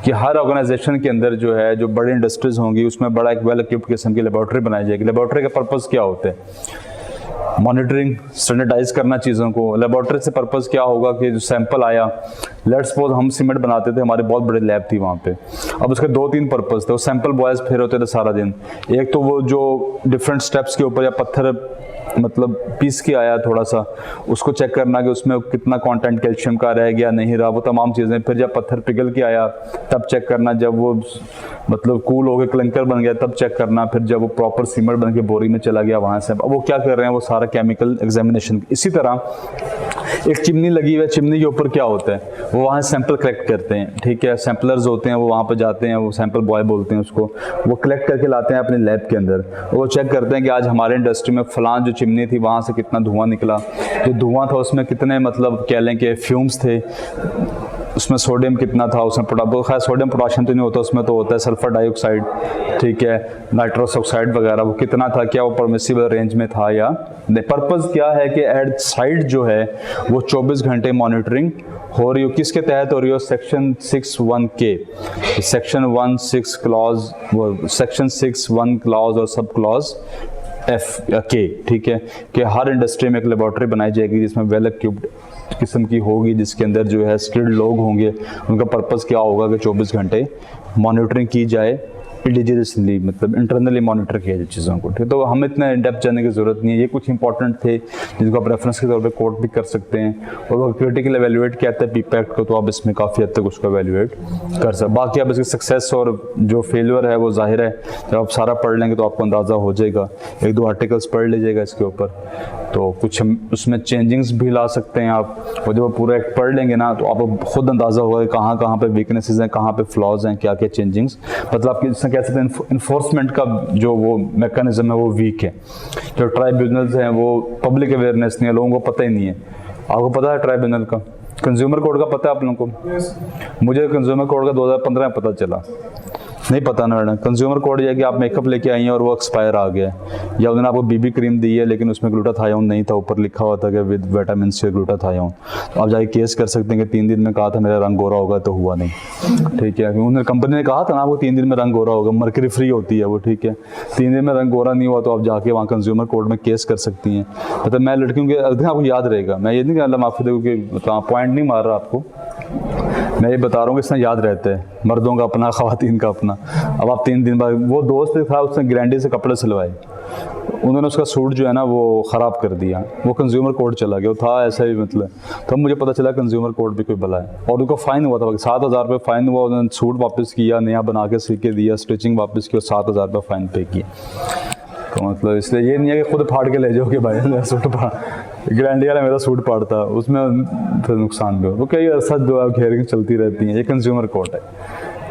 कि हर ऑर्गेनाइजेशन के अंदर जो है जो बड़ी इंडस्ट्रीज होंगी उसमें बड़ा एक वेल इक्विप्ड किस्म की लेबोरेटरी बनाई जाएगी। लेबोरेटरी का पर्पज़ क्या होता है? मॉनिटरिंग, स्टैंडर्डाइज करना चीज़ों को। लेबोरेटरी से पर्पज़ क्या होगा कि जो सैंपल आया, लेट्स सपोज हम सीमेंट बनाते थे, हमारी बहुत बड़ी लैब थी वहाँ पे, अब उसके 2-3 पर्पज़ थे। वो सैंपल बॉयज़ फिर होते थे सारा दिन, एक तो वो जो डिफरेंट स्टेप्स के ऊपर या पत्थर मतलब पीस के आया थोड़ा सा, उसको चेक करना कि उसमें कितना कंटेंट कैल्शियम का रह गया नहीं रहा, वो तमाम चीज़ें। फिर जब पत्थर पिघल के आया तब चेक करना, जब वो मतलब कूल हो गया क्लिंकर बन गया तब चेक करना, फिर जब वो प्रॉपर सीमेंट बन के बोरी में चला गया वहाँ से अब वो क्या कर रहे हैं, वो सारा केमिकल एग्जामिनेशन। इसी तरह एक चिमनी लगी हुई है, चिमनी के ऊपर क्या होता है, वो वहाँ सैंपल कलेक्ट करते हैं, ठीक है। सैम्पलर्स होते हैं, वो वहाँ पर जाते हैं, वो सैंपल बॉय बोलते हैं उसको, वो कलेक्ट करके लाते हैं अपने लैब के अंदर। वो चेक करते हैं कि आज हमारे इंडस्ट्री में फलां जो चिमनी थी वहाँ से कितना धुआं निकला, जो धुआं था उसमें कितने मतलब कह लें कि फ्यूम्स थे, उसमें सोडियम कितना था, उसमें खैर सोडियम पोटाशियम तो नहीं होता, उसमें तो होता है सल्फर डाइऑक्साइड, ठीक है, नाइट्रस ऑक्साइड वगैरह, वो कितना था, क्या वो परमिसिबल रेंज में था या नहीं। पर्पज़ क्या है कि एट साइड जो है वो 24 घंटे मॉनिटरिंग हो रही हो। किसके तहत हो रही हो, सेक्शन 6(1)(k), सेक्शन 1(6) क्लॉज, वो सेक्शन 6(1) क्लॉज और सब क्लॉज F(k), ठीक है, कि हर इंडस्ट्री में एक लेबॉर्ट्री बनाई जाएगी जिसमें वेल इक्विप्ड किस्म की होगी, जिसके अंदर जो है स्किल्ड लोग होंगे। उनका पर्पज़ क्या होगा कि 24 घंटे मॉनिटरिंग की जाए, इंडिजिनियसली मतलब इंटरनली मॉनिटर किया जाए चीज़ों को, ठीक। तो हम इतना इन डेप्थ जाने की ज़रूरत नहीं है, ये कुछ इंपॉर्टेंट थे जिनको आप रेफरेंस के तौर पे कोट भी कर सकते हैं। और वो क्रिटिकल एवेल्यूएट कहते हैं पीपैक्ट को, तो आप इसमें काफ़ी हद तक उसको एवेल्यूएट कर सकते। बाकी आप इसकी सक्सेस और जो फेलियर है वो जाहिर है, जब आप सारा पढ़ लेंगे तो आपको अंदाज़ा हो जाएगा। 1-2 आर्टिकल्स पढ़ लीजिएगा इसके ऊपर, तो कुछ उसमें चेंजिंग्स भी ला सकते हैं आप। और जब आप पूरा एक पढ़ लेंगे ना तो आपको खुद अंदाज़ा होगा कि कहाँ कहाँ पे वीकनेसेस हैं, कहाँ पे फ्लॉज हैं, क्या क्या चेंजिंग्स, मतलब आप इसमें कह सकते हैं इन्फोर्समेंट का जो वो मैकेनिज्म है वो वीक है। जो ट्राइब्यूनल्स हैं वो पब्लिक अवेयरनेस नहीं है, लोगों को पता ही नहीं है। आपको पता है ट्राइब्यूनल का, कंज्यूमर कोड का पता है आप लोगों को? मुझे कंज्यूमर कोड का 2015 में पता चला, नहीं पता ना मैडम। कंज्यूमर कोड ये है कि आप मेकअप लेके आई हैं और वो एक्सपायर आ गया, या उन्होंने आपको बीबी क्रीम दी है लेकिन उसमें ग्लूटाथायोन नहीं था, ऊपर लिखा हुआ था कि विद विटामिन सी ग्लूटाथायोन, तो आप जाके केस कर सकते हैं कि 3 दिन में कहा था मेरा रंग गोरा होगा तो हुआ नहीं, ठीक है। उन्होंने कंपनी ने कहा था ना आपको 3 दिन में रंग गोरा होगा, मर्करी फ्री होती है वो, ठीक है। 3 दिन में रंग गोरा नहीं हुआ तो आप जाके वहाँ कंज्यूमर कोर्ट में केस कर सकती हैं। मतलब मैं लड़कियों के आपको याद रहेगा, मैं ये नहीं कह रहा माफ़ी देखो कि मतलब पॉइंट नहीं मार रहा आपको, मैं ये बता रहा हूँ कि इसमें याद रहता है, मर्दों का अपना, ख़वातीन का अपना। अब आप 3 दिन बाद, वो दोस्त था उसने ग्रैंडी से कपड़े सिलवाए, उन्होंने उसका सूट जो है ना वो ख़राब कर दिया, वो कंज्यूमर कोर्ट चला गया, वो था ऐसा ही मतलब। तो मुझे पता चला कंज्यूमर कोर्ट भी कोई भला है, और उनको फ़ाइन हुआ था, 7,000 रुपये फ़ाइन हुआ। उन्होंने सूट वापस किया, नया बना के सी के दिया, स्टिचिंग वापस की और 7,000 रुपये फ़ाइन पे किया। तो मतलब इसलिए ये नहीं है कि खुद फाड़ के ले जाओ कि भाई मेरा सूट फाड़, ग्रैंडी वाला मेरा सूट फाड़ता, उसमें फिर नुकसान भी हो। वो कई अर्सा जो घेरिंग चलती रहती हैं, ये कंज्यूमर कोर्ट है।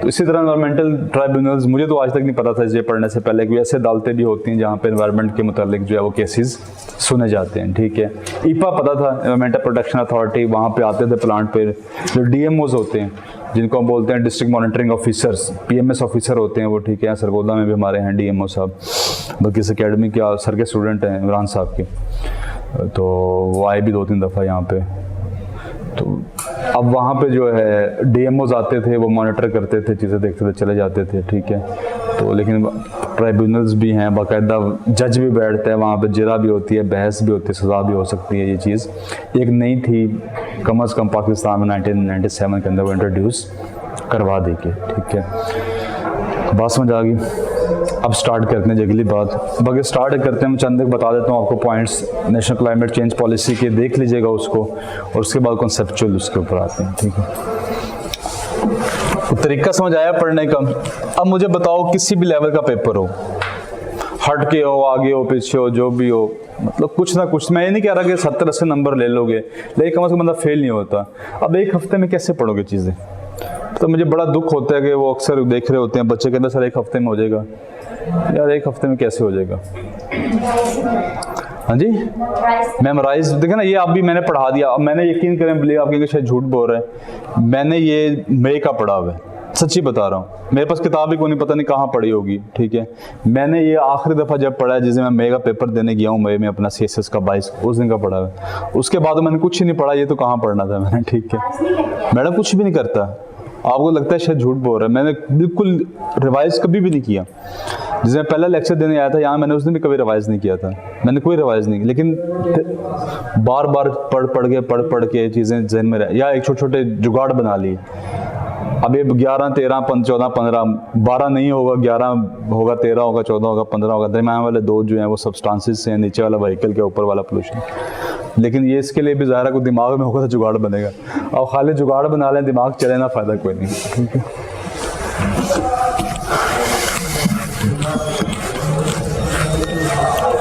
तो इसी तरह एनवायरमेंटल ट्राइब्यूनल्स, मुझे तो आज तक नहीं पता था ये पढ़ने से पहले कि ऐसे अदालतें भी होती हैं जहाँ पे एनवायरनमेंट के मुतालिक जो है वो केसेस सुने जाते हैं, ठीक है। ईपा पता था, एनवायरमेंटल प्रोटेक्शन अथॉरिटी, वहाँ पे आते थे प्लांट पे। जो डीएमओज होते हैं जिनको हम बोलते हैं district monitoring officers, PMS officer होते हैं वो, ठीक है। सरगोदा में भी हमारे हैं डीएमओ साहब, बल्कि इस अकेडमी के सर के स्टूडेंट हैं इमरान साहब के, तो वो आए भी 2-3 दफ़ा यहाँ पे। तो अब वहाँ पे जो है डीएमओज आते थे, वो मॉनिटर करते थे, चीज़ें देखते थे, चले जाते थे, ठीक है। तो लेकिन ट्राइब्यूनल्स भी हैं, बाकायदा जज भी बैठते हैं वहाँ पे, जिरा भी होती है, बहस भी होती है, सज़ा भी हो सकती है। ये चीज़ एक नई थी, कम अज़ कम पाकिस्तान में 1997 के अंदर वो इंट्रोड्यूस करवा दी के, ठीक है। बात समझ आ गई। अब स्टार्ट करते हैं अगली बात। बाकी स्टार्ट करते हैं, मैं चंद एक बता देता हूँ आपको points national climate change policy के, देख लीजिएगा उसको, और उसके बाद कॉन्सेप्चुअल उसके ऊपर आते हैं, ठीक है। तो तरीका समझ आया पढ़ने का। अब मुझे बताओ किसी भी लेवल का पेपर हो, हट के हो, आगे हो, पीछे हो, जो भी हो, मतलब कुछ ना कुछ, मैं ये नहीं कह रहा कि 70-80 नंबर ले लोगे, लेकिन कम से कम बंदा फेल नहीं होता। अब एक हफ्ते में कैसे पढ़ोगे चीज़ें? तो मुझे बड़ा दुख होता है कि वो अक्सर देख रहे होते हैं बच्चे कहते हैं सर 1 हफ्ते में हो जाएगा। यार 1 हफ्ते में कैसे हो जाएगा? हाँ जी, मेमोराइज। देखें ना, ये आप भी मैंने पढ़ा दिया। अब मैंने, यकीन करें, बिलीव आप कहेंगे शायद झूठ बोल रहे हैं, मैंने ये मई का पढ़ा हुआ है, सच्ची बता रहा हूँ। मेरे पास किताब ही को नहीं, पता नहीं कहाँ पढ़ी होगी, ठीक है। मैंने ये आखिरी दफ़ा जब पढ़ा है, जिसे मैं मई का पेपर देने गया हूँ, मई में अपना CSS का 22, उस दिन का पढ़ा हुआ है। उसके बाद मैंने कुछ ही नहीं पढ़ा, ये तो कहाँ पढ़ना था मैंने, ठीक है। मैडम कुछ भी नहीं करता, आपको लगता है शायद झूठ बोल रहा है, मैंने बिल्कुल रिवाइज कभी भी नहीं किया। जिसमें पहला लेक्चर देने आया था यहाँ, मैंने उस दिन भी कभी रिवाइज नहीं किया था, मैंने कोई रिवाइज नहीं, लेकिन बार बार पढ़ के चीज़ें जहन में रह, या एक छोटे छोटे जुगाड़ बना लिए। अब ये 11, 13, 14, 15, 12 नहीं होगा, 11 होगा, 13 होगा, 14 होगा, 15 होगा। दरम्यान वाले 2 जो हैं वो सब्सटेंसेस से हैं, नीचे वाला व्हीकल के ऊपर वाला पोल्यूशन। लेकिन ये इसके लिए भी ज़ाहिर है को दिमाग में होगा तो जुगाड़ बनेगा। अब खाली जुगाड़ बना लें, दिमाग चले ना, फ़ायदा कोई नहीं। ठीक है,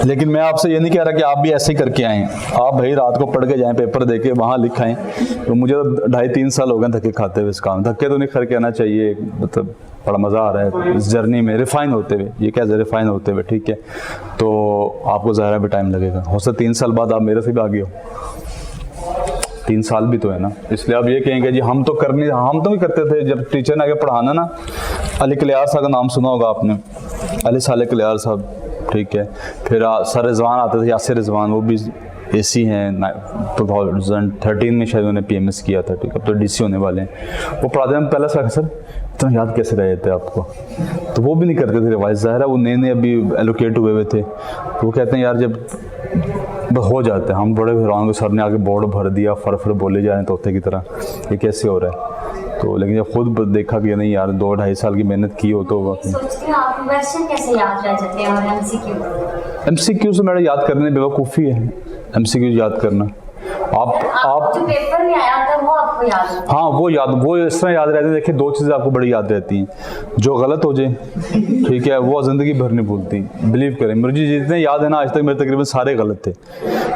लेकिन मैं आपसे ये नहीं कह रहा कि आप भी ऐसे ही करके आएँ। आप भाई रात को पढ़ के जाएँ, पेपर दे के वहाँ लिखाएँ। तो मुझे तो 2.5-3 साल हो गए धक्के खाते हुए इस काम। धक्के तो नहीं करके आना चाहिए, मतलब बड़ा मज़ा आ रहा है इस जर्नी में रिफ़ाइन होते हुए। ये क्या रिफ़ाइन होते हुए, ठीक है। तो आपको ज़ाहिर भी टाइम लगेगा, हो सकता 3 साल बाद आप मेरे से भी आगे हो। 3 साल भी तो है ना, इसलिए आप ये कहेंगे जी हम तो भी करते थे। जब टीचर ने आगे पढ़ाना ना, अली कलियार साहब का नाम सुना होगा आपने, अली साले कलियार साहब, ठीक है। फिर सर रिजवान आते थे, यासिर रिजवान, वो भी एसी हैं। 2013 में शायद उन्होंने PMS किया था, ठीक है। अब तो DC होने वाले हैं। वो पढ़ाते हैं, पहले सर इतना याद कैसे रहे थे आपको, तो वो भी नहीं करते थे रिवाइज। ज़ाहिर है वो नए अभी एलोकेट हुए थे, तो वो कहते हैं यार जब हो जाते हैं हम बड़े हैरान, सर ने आगे बोर्ड भर दिया, फर बोले जा रहे हैं तोते की तरह, ये कैसे हो रहा है। तो लेकिन जब खुद देखा कि नहीं यार 2-2.5 साल की मेहनत की हो तो सोचते हैं आप क्वेश्चन कैसे याद रह जाते हैं। और MCQ से मेरा याद करने बेवकूफ़ी है। MCQ याद करना आप जो पेपर में आया था वो आपको याद है? हाँ, वो इस तरह याद रहते हैं। देखिए 2 चीज़ें आपको बड़ी याद रहती हैं, जो गलत हो जाए, ठीक है, वो ज़िंदगी भर नहीं भूलती। बिलीव करें, मुझे जितने याद है ना आज तक, मेरे तकरीबन सारे गलत थे।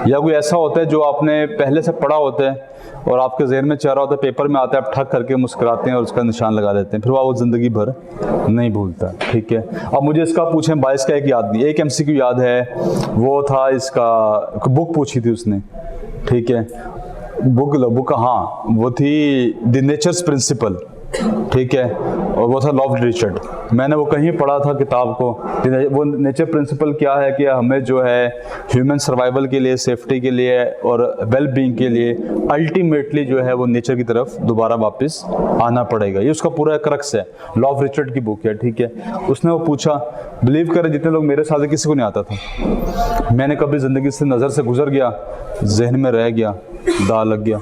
या कोई ऐसा होता है जो आपने पहले से पढ़ा होता है और आपके ज़हन में चल रहा होता है, पेपर में आता है, आप ठक करके मुस्कुराते हैं और उसका निशान लगा देते हैं, फिर वो ज़िंदगी भर नहीं भूलता, ठीक है। अब मुझे इसका पूछें 22 का एक याद नहीं, एक MCQ याद है, वो था इसका, बुक पूछी थी उसने, ठीक है। बुक हाँ, वो थी द नेचर्स प्रिंसिपल, ठीक है, और वो था लॉ ऑफ रिचर्ड। मैंने वो कहीं पढ़ा था किताब को। वो नेचर प्रिंसिपल क्या है कि हमें जो है ह्यूमन सर्वाइवल के लिए, सेफ्टी के लिए और वेल बीइंग के लिए अल्टीमेटली जो है वो नेचर की तरफ दोबारा वापस आना पड़ेगा। ये उसका पूरा क्रक्स है, लॉ ऑफ रिचर्ड की बुक है, ठीक है। उसने वो पूछा, बिलीव करें जितने लोग मेरे साथ किसी को नहीं आता था। मैंने कभी ज़िंदगी से नज़र से गुजर गया, जहन में रह गया, दाग लग गया,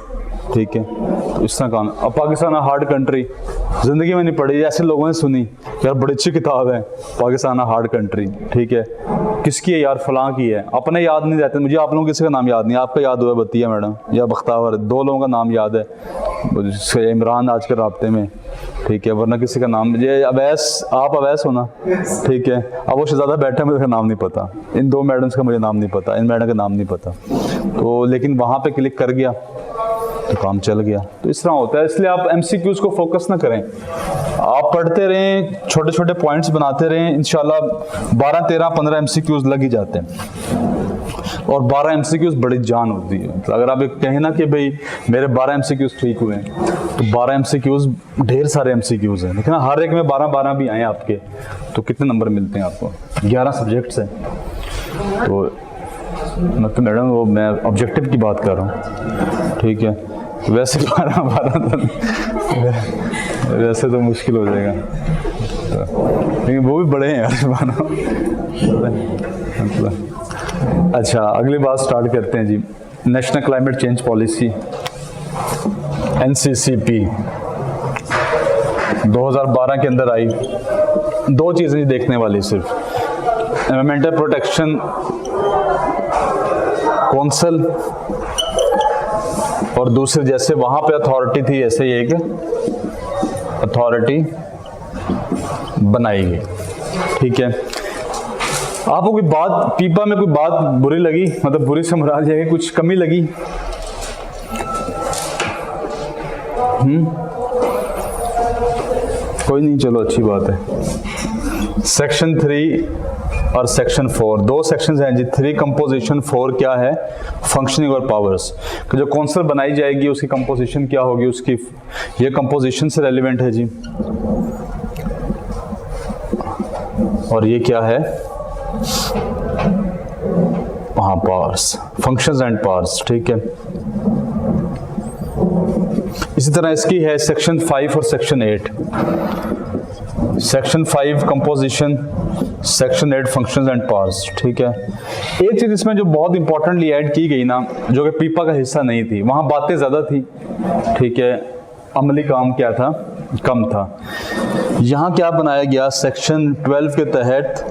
ठीक है। तो इस तरह काम। अब पाकिस्तान हार्ड कंट्री ज़िंदगी में नहीं पढ़ी, ऐसे लोगों ने सुनी यार बड़ी अच्छी किताब है पाकिस्तान हार्ड कंट्री, ठीक है। किसकी है यार, फलां की है, अपने याद नहीं रहते। मुझे आप लोगों किसी का नाम याद नहीं, आपका याद हुआ बतिया मैडम या बख्तावर, 2 लोगों का नाम याद है, इमरान आज के राब्ते में, ठीक है, वरना किसी का नाम मुझे अवैस, आप अवैस हो ना, ठीक है। अब वो शहजादा बैठा, मुझे नाम नहीं पता, इन 2 मैडम्स का मुझे नाम नहीं पता, इन मैडम का नाम नहीं पता, तो लेकिन वहाँ पे क्लिक कर गया तो काम चल गया। तो इस तरह होता है, इसलिए आप MCQs को फोकस ना करें, आप पढ़ते रहें, छोटे छोटे पॉइंट्स बनाते रहें, इंशाल्लाह 12, 13, 15 MCQs लग ही जाते हैं। और 12 MCQs बड़ी जान होती है। तो अगर आप एक कहें ना कि भाई मेरे 12 MCQs ठीक हुए हैं, तो 12 MCQs ढेर सारे MCQs हैं, लेकिन हर एक में 12-12 भी आए आपके, तो कितने नंबर मिलते हैं आपको? 11 सब्जेक्ट्स हैं। तो मतलब मैडम वो मैं ऑब्जेक्टिव की बात कर रहा हूँ, ठीक है। वैसे 12 तो वैसे तो मुश्किल हो जाएगा, तो लेकिन वो भी बड़े हैं यार 12। अच्छा, अगली बात स्टार्ट करते हैं जी। National climate change policy NCCP 2012 के अंदर आई। 2 चीज़ें देखने वाली सिर्फ, एनवायरमेंटल प्रोटेक्शन कौंसिल और दूसरी जैसे वहाँ पे अथॉरिटी थी, ऐसे ही एक अथॉरिटी बनाई गई, ठीक है। आपको कोई बात पीपा में कोई बात बुरी लगी, मतलब बुरी से मुराद है कुछ कमी लगी? कोई नहीं, चलो अच्छी बात है। सेक्शन 3 और सेक्शन 4, 2 सेक्शंस हैं जी। 3 कंपोजिशन, 4 क्या है? फंक्शनिंग और पावर्स। जो कौंसिल बनाई जाएगी उसकी कंपोजिशन क्या होगी, उसकी ये कंपोजिशन से रेलिवेंट है जी। और ये क्या है? हाँ, पावर्स, फंक्शंस एंड पावर्स, ठीक है। इसी तरह इसकी है सेक्शन 5 और section 8। Section 5 composition, section 8 functions and powers, ठीक है। एक चीज इसमें जो बहुत इंपॉर्टेंटली ऐड की गई ना, जो कि पीपा का हिस्सा नहीं थी, वहां बातें ज्यादा थी, ठीक है। अमली काम क्या था? कम था। यहाँ क्या बनाया गया, सेक्शन 12 के तहत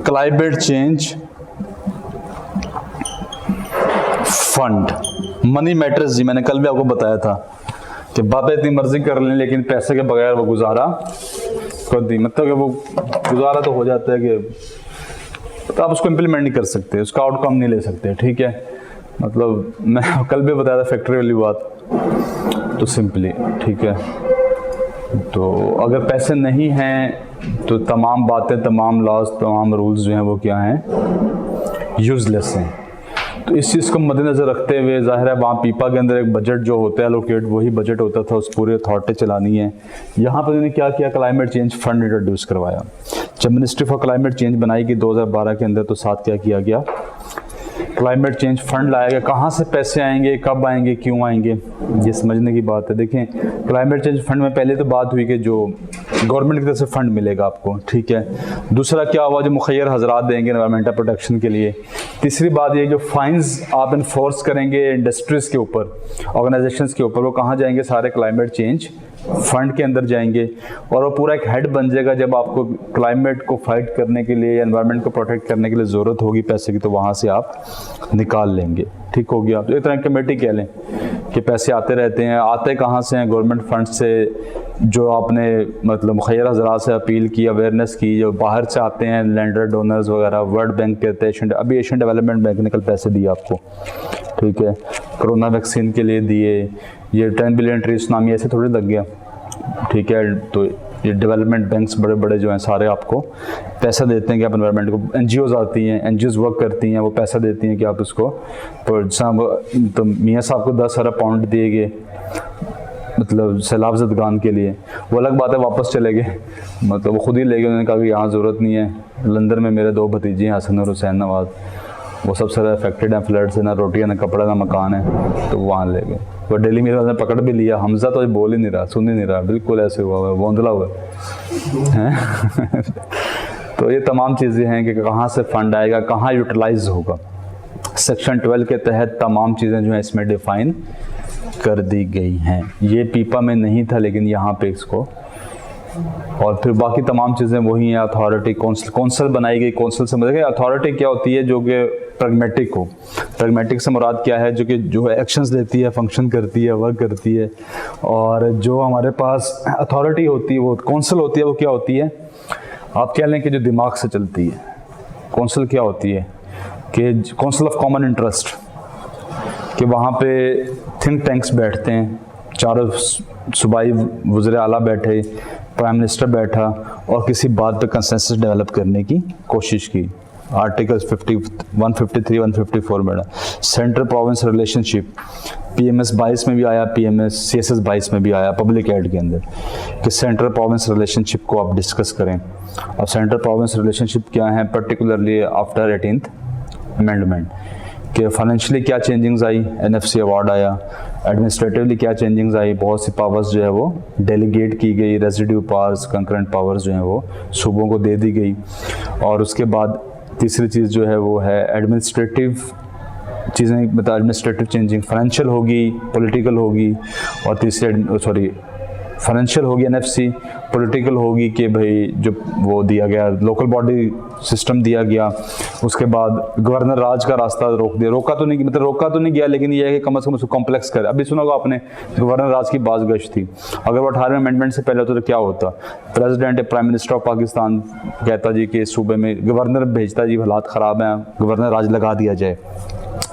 climate change fund, money matters जी, मैंने कल भी आपको बताया था कि बातें इतनी मर्जी कर लें लेकिन पैसे के बगैर वो गुजारा कर दी, मतलब कि वो गुजारा तो हो जाता है कि तो आप उसको इम्प्लीमेंट नहीं कर सकते, उसका आउटकम नहीं ले सकते, ठीक है। मतलब मैं कल भी बताया था फैक्ट्री वाली बात, तो सिंपली, ठीक है। तो अगर पैसे नहीं हैं तो तमाम बातें, तमाम लॉज, तमाम रूल्स जो हैं वो क्या हैं, यूजलेस हैं। तो इस चीज़ को मद्देनज़र रखते हुए ज़ाहिर है वहाँ पीपा के अंदर एक बजट जो होता है एलोकेट, वही बजट होता था, उस पूरी अथॉरिटी चलानी है। यहाँ पर उन्होंने क्या किया, क्लाइमेट चेंज फंड इंट्रोड्यूस करवाया। जब मिनिस्ट्री फॉर क्लाइमेट चेंज बनाई गई 2012 के अंदर, तो साथ क्या किया गया, क्लाइमेट चेंज फंड लाया गया। कहाँ से पैसे आएंगे, कब आएंगे, क्यों आएंगे, ये समझने की बात है। देखें, क्लाइमेट चेंज फंड में पहले तो बात हुई कि जो गवर्नमेंट की तरफ से फंड मिलेगा आपको, ठीक है। दूसरा क्या हुआ, जो मुखैर हजरात देंगे एनवायरमेंटल प्रोटेक्शन के लिए। तीसरी बात ये, जो फाइन्स आप इन्फोर्स करेंगे इंडस्ट्रीज़ के ऊपर, ऑर्गेनाइजेशंस के ऊपर, वो कहाँ जाएंगे, सारे क्लाइमेट चेंज फंड के अंदर जाएंगे। और वो पूरा एक हेड बन जाएगा, जब आपको क्लाइमेट को फाइट करने के लिए, एनवायरनमेंट को प्रोटेक्ट करने के लिए ज़रूरत होगी पैसे की, तो वहाँ से आप निकाल लेंगे, ठीक हो गया। तो एक तरह की कमेटी कह लें कि पैसे आते रहते हैं, आते कहाँ से हैं, गवर्नमेंट फंड से, जो आपने मतलब मुखैर हज़रात से अपील की, अवेयरनेस की, जो बाहर से आते हैं लेंडर, डोनर्स वगैरह, वर्ल्ड बैंक कहते हैं, अभी एशियन डेवलपमेंट बैंक ने कल पैसे दिए आपको, ठीक है, कोरोना वैक्सीन के लिए दिए, ये 10 बिलियन ट्री सुनामी ऐसे थोड़ी लग गया, ठीक है। तो ये डेवलपमेंट बैंक्स बड़े बड़े जो हैं सारे आपको पैसा देते हैं कि आप एनवायरनमेंट को, एनजीओज आती हैं, एनजीओज वर्क करती हैं, वो पैसा देती हैं कि आप इसको, तो मियाँ साहब को 10 अरब पाउंड दिए गए मतलब सैलाब ज़दगान के लिए, वो अलग बात है, वापस चले गए, मतलब वो खुद ही ले गए, उन्होंने कहा कि यहाँ ज़रूरत नहीं है। लंदन में मेरे 2 भतीजे हैं, हसन और हुसैन नवाज, वो सब सारे अफेक्टेड हैं, फ्लड से, ना रोटी है, ना कपड़ा, ना मकान है, तो वहाँ ले गए। वो डेली मेरे ने पकड़ भी लिया, हमजा तो बोल ही नहीं रहा, सुन ही नहीं रहा, बिल्कुल ऐसे हुआ हुआ, बौंधला हुआ है। तो ये तमाम चीज़ें हैं कि कहाँ से फ़ंड आएगा, कहाँ यूटिलाइज होगा। सेक्शन 12 के तहत तमाम चीज़ें जो हैं इसमें डिफ़ाइन कर दी गई हैं। ये पीपा में नहीं था, लेकिन यहाँ पे इसको, और फिर बाकी तमाम चीज़ें वही हैं। अथॉरिटी, कौंसल बनाई गई। कौंसल से मतलब अथॉरिटी क्या होती है, जो कि प्रैग्मेटिक हो। प्रैग्मेटिक से मुराद क्या है, जो है एक्शंस लेती है, फंक्शन करती है, वर्क करती है। और जो हमारे पास अथॉरिटी होती है, वो कौंसल होती है, वो क्या होती है, आप कह लें कि जो दिमाग से चलती है। कौंसल क्या होती है कि कौंसल ऑफ कॉमन इंटरेस्ट, कि वहाँ पे थिंक टैंक्स बैठते हैं, चारों सूबाई वज़ीर आला बैठे, प्राइम मिनिस्टर बैठा, और किसी बात पे कंसेंसस डेवलप करने की कोशिश की। आर्टिकल्स 153, 154 में सेंट्रल प्रोविंस रिलेशनशिप PMS 22 में भी आया, CSS 22 में भी आया, पब्लिक एड के अंदर, कि सेंट्रल प्रोविंस रिलेशनशिप को आप डिस्कस करें। और सेंट्रल प्रोविंस रिलेशनशिप क्या है, पर्टिकुलरली आफ्टर 18th अमेंडमेंट, कि फाइनेंशियली क्या चेंजिंग्स आई, NFC अवार्ड आया, एडमिनिस्ट्रेटिवली क्या चेंजिंग्स आई, बहुत सी पावर्स जो है वो डेलीगेट की गई, रेजिड्यू पावर्स, कंकरेंट पावर्स जो हैं वो सूबों को दे दी गई। और उसके बाद तीसरी चीज़ जो है वो है एडमिनिस्ट्रेटिव चीज़ें, मतलब एडमिनिस्ट्रेटिव चेंजिंग, फाइनेंशियल होगी, पॉलिटिकल होगी, और तीसरी फाइनेंशियल होगी NFC, पॉलिटिकल होगी कि भाई जो वो दिया गया लोकल बॉडी सिस्टम दिया गया। उसके बाद गवर्नर राज का रास्ता रोक दिया, रोका तो नहीं गया, लेकिन ये है कि कम से कम उसको कॉम्प्लेक्स कर। अभी सुना होगा आपने, गवर्नर राज की बात गश थी। अगर वो 18वें अमेंडमेंट से पहले होता तो क्या होता, president prime minister of Pakistan कहता जी कि सूबे में गवर्नर भेजता जी हालात ख़राब हैं, गवर्नर राज लगा दिया जाए।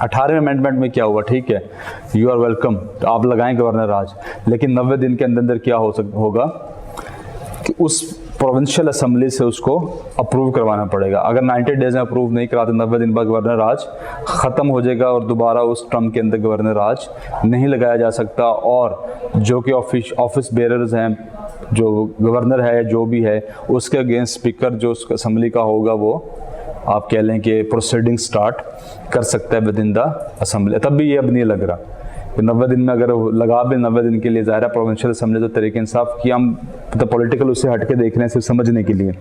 18वें अमेंडमेंट में क्या हुआ, ठीक है, यू आर वेलकम, आप लगाएं गवर्नर राज, लेकिन 90 दिन के अंदर क्या होगा कि उस प्रोविंशियल असेंबली से उसको अप्रूव करवाना पड़ेगा। अगर 90 डेज में अप्रूव नहीं कराते, 90 दिन बाद गवर्नर राज ख़त्म हो जाएगा और दोबारा उस टर्म के अंदर गवर्नर राज नहीं लगाया जा सकता। और जो कि ऑफिस बेरर्स हैं, जो गवर्नर है जो भी है, उसके अगेंस्ट स्पीकर जो असेंबली का होगा, वो आप कह लें कि प्रोसीडिंग स्टार्ट कर सकता है विद इन द असेंबली। तब भी ये अब नहीं लग रहा कि 90 दिन में अगर लगा भी 90 दिन के लिए, ज़ाहिर प्रोविंशियल असेंबली तो तरीके इंसाफ की हम मतलब पॉलिटिकल उससे हट के देख रहे हैं सिर्फ समझने के लिए।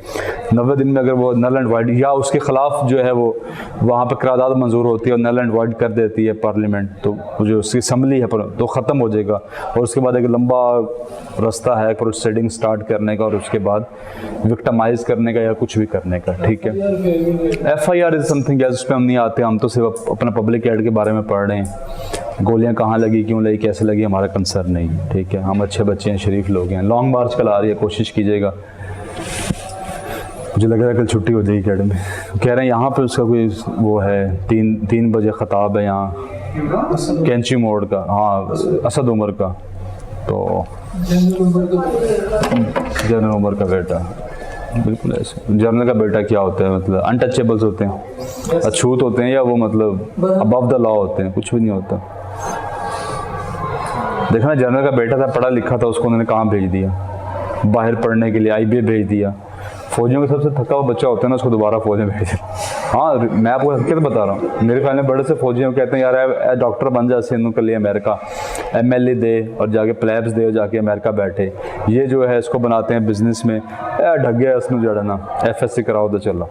90 दिन में अगर वो नल एंड वाइड या उसके खिलाफ जो है वो वहाँ पर करारदाद मंजूर होती है और नल एंड वाइड कर देती है पार्लियामेंट, तो जो उसकी असम्बली है तो ख़त्म हो जाएगा। और उसके बाद एक लंबा रास्ता है प्रोसीडिंग स्टार्ट करने का और उसके बाद विक्टिमाइज करने का या कुछ भी करने का। ठीक है, FIR इज़ समथिंग उस पर हम नहीं आते, हम तो सिर्फ अपना पब्लिक एड के बारे में पढ़ रहे हैं। गोलियां कहाँ लगी, क्यों लगी, कैसे लगी, हमारा कंसर्न नहीं है। ठीक है, हम अच्छे बच्चे हैं, शरीफ लोग हैं। लॉन्ग मार्च कल आ रही है, कोशिश कीजिएगा। मुझे लग रहा है कल छुट्टी हो जाएगी अकेडमी। कह रहे हैं यहाँ पे उसका कोई वो है 3 बजे ख़ताब है यहाँ कैंची मोड़ का, हाँ असद उमर का, तो जनरल उमर का बेटा। बिल्कुल ऐसे जनरल का बेटा क्या होता है, मतलब अनटचेबल्स होते हैं, अछूत होते हैं, या वो मतलब अबव द लॉ होते हैं, कुछ भी नहीं होता। देखना जनरल का बेटा था, पढ़ा लिखा था, उसको उन्होंने कहाँ भेज दिया, बाहर पढ़ने के लिए, IBA भेज दिया। फौजियों के सबसे थका हुआ बच्चा होता है ना, उसको दोबारा फौज में भेज दिया। हाँ मैं आपको हकीकत बता रहा हूँ, मेरे ख्याल में बड़े से फौजियों कहते हैं यार डॉक्टर बन जा सिंधु के लिए अमेरिका, MLA दे और जाके प्लेब्स दे और जाके अमेरिका बैठे। ये जो है इसको बनाते हैं बिजनेस में, ढक गया इसमें जड़ना, FSC कराओ तो चलो।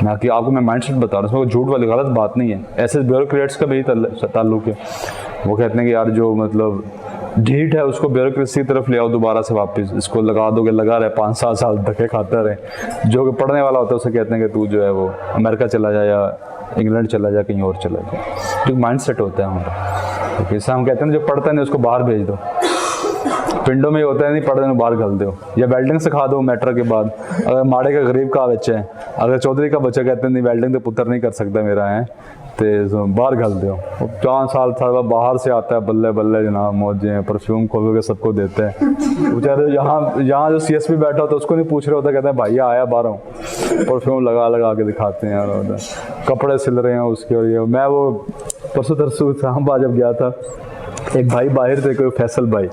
ना कि आपको मैं माइंड सेट बता रहा हूँ, इसमें झूठ वाली गलत बात नहीं है। ऐसे ब्यूरोक्रेट्स का भी ताल्लुक है, वो कहते हैं कि यार जो मतलब ढीठ है उसको ब्यूरोक्रेसी की तरफ ले आओ दोबारा से वापस, इसको लगा दोगे, लगा रहे 5-7 साल धक्के खाता रहे। जो कि पढ़ने वाला होता है उसे कहते हैं कि तू जो है वो अमेरिका चला जाए या इंग्लैंड चला जाए, कहीं और चला जाए। जो माइंड सेट होता है हमारा, तो इससे हम कहते हैं जो पढ़ता नहीं उसको बाहर भेज दो। पिंडों में होता है नहीं पढ़ने में बाहर घल दो, या वेल्डिंग सिखा दो मैट्रिक के बाद। अगर माड़े का गरीब का बच्चा है, अगर चौधरी का बच्चा कहते हैं नहीं वेल्डिंग तो पुत्र नहीं कर सकता मेरा है, तो बाहर घल दो। 4 साल था बाहर से आता है, बल्ले बल्ले जनाब मौजे, परफ्यूम खोल के सबको देते हैं। बेचारे यहाँ जो CSP बैठा होता है उसको नहीं पूछ रहे होता, कहते हैं भैया आया बाहर हूँ, परफ्यूम लगा के दिखाते हैं यार, कपड़े सिल रहे हैं उसके। और ये मैं वो परसों तरसों इस्लामाबाद जब गया था, एक भाई बाहर थे, कोई फैसल भाई,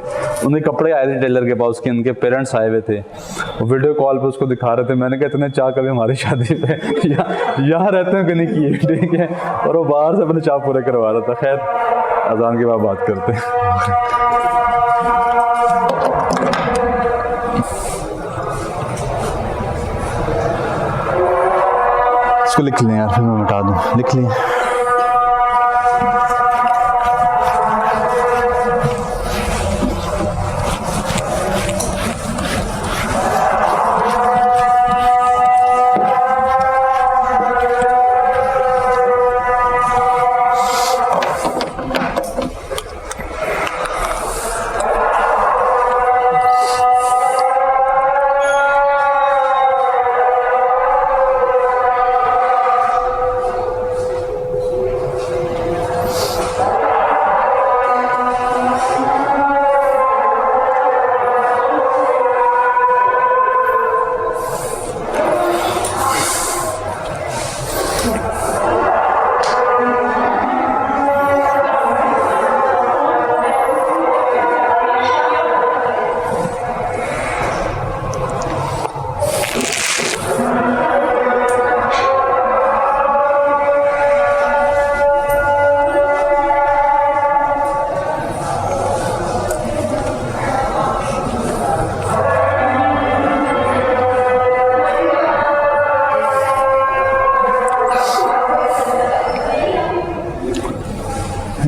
उन्हें कपड़े आए थे टेलर के पास, उसके उनके पेरेंट्स आए हुए थे, वो वीडियो कॉल पे उसको दिखा रहे थे। मैंने कहा इतने चाह कभी हमारी शादी पे यहाँ रहते हैं कि नहीं किए, ठीक है। और वो बाहर से अपने चाह पूरे करवा रहा था। खैर अजान के बाद बात करते हैं। इसको लिख लें यार, फिर मैं मिटा दूँ, लिख लें।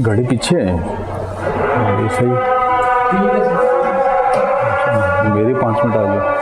घड़ी पीछे है, घड़ी सही, मेरी 5 मिनट आगे।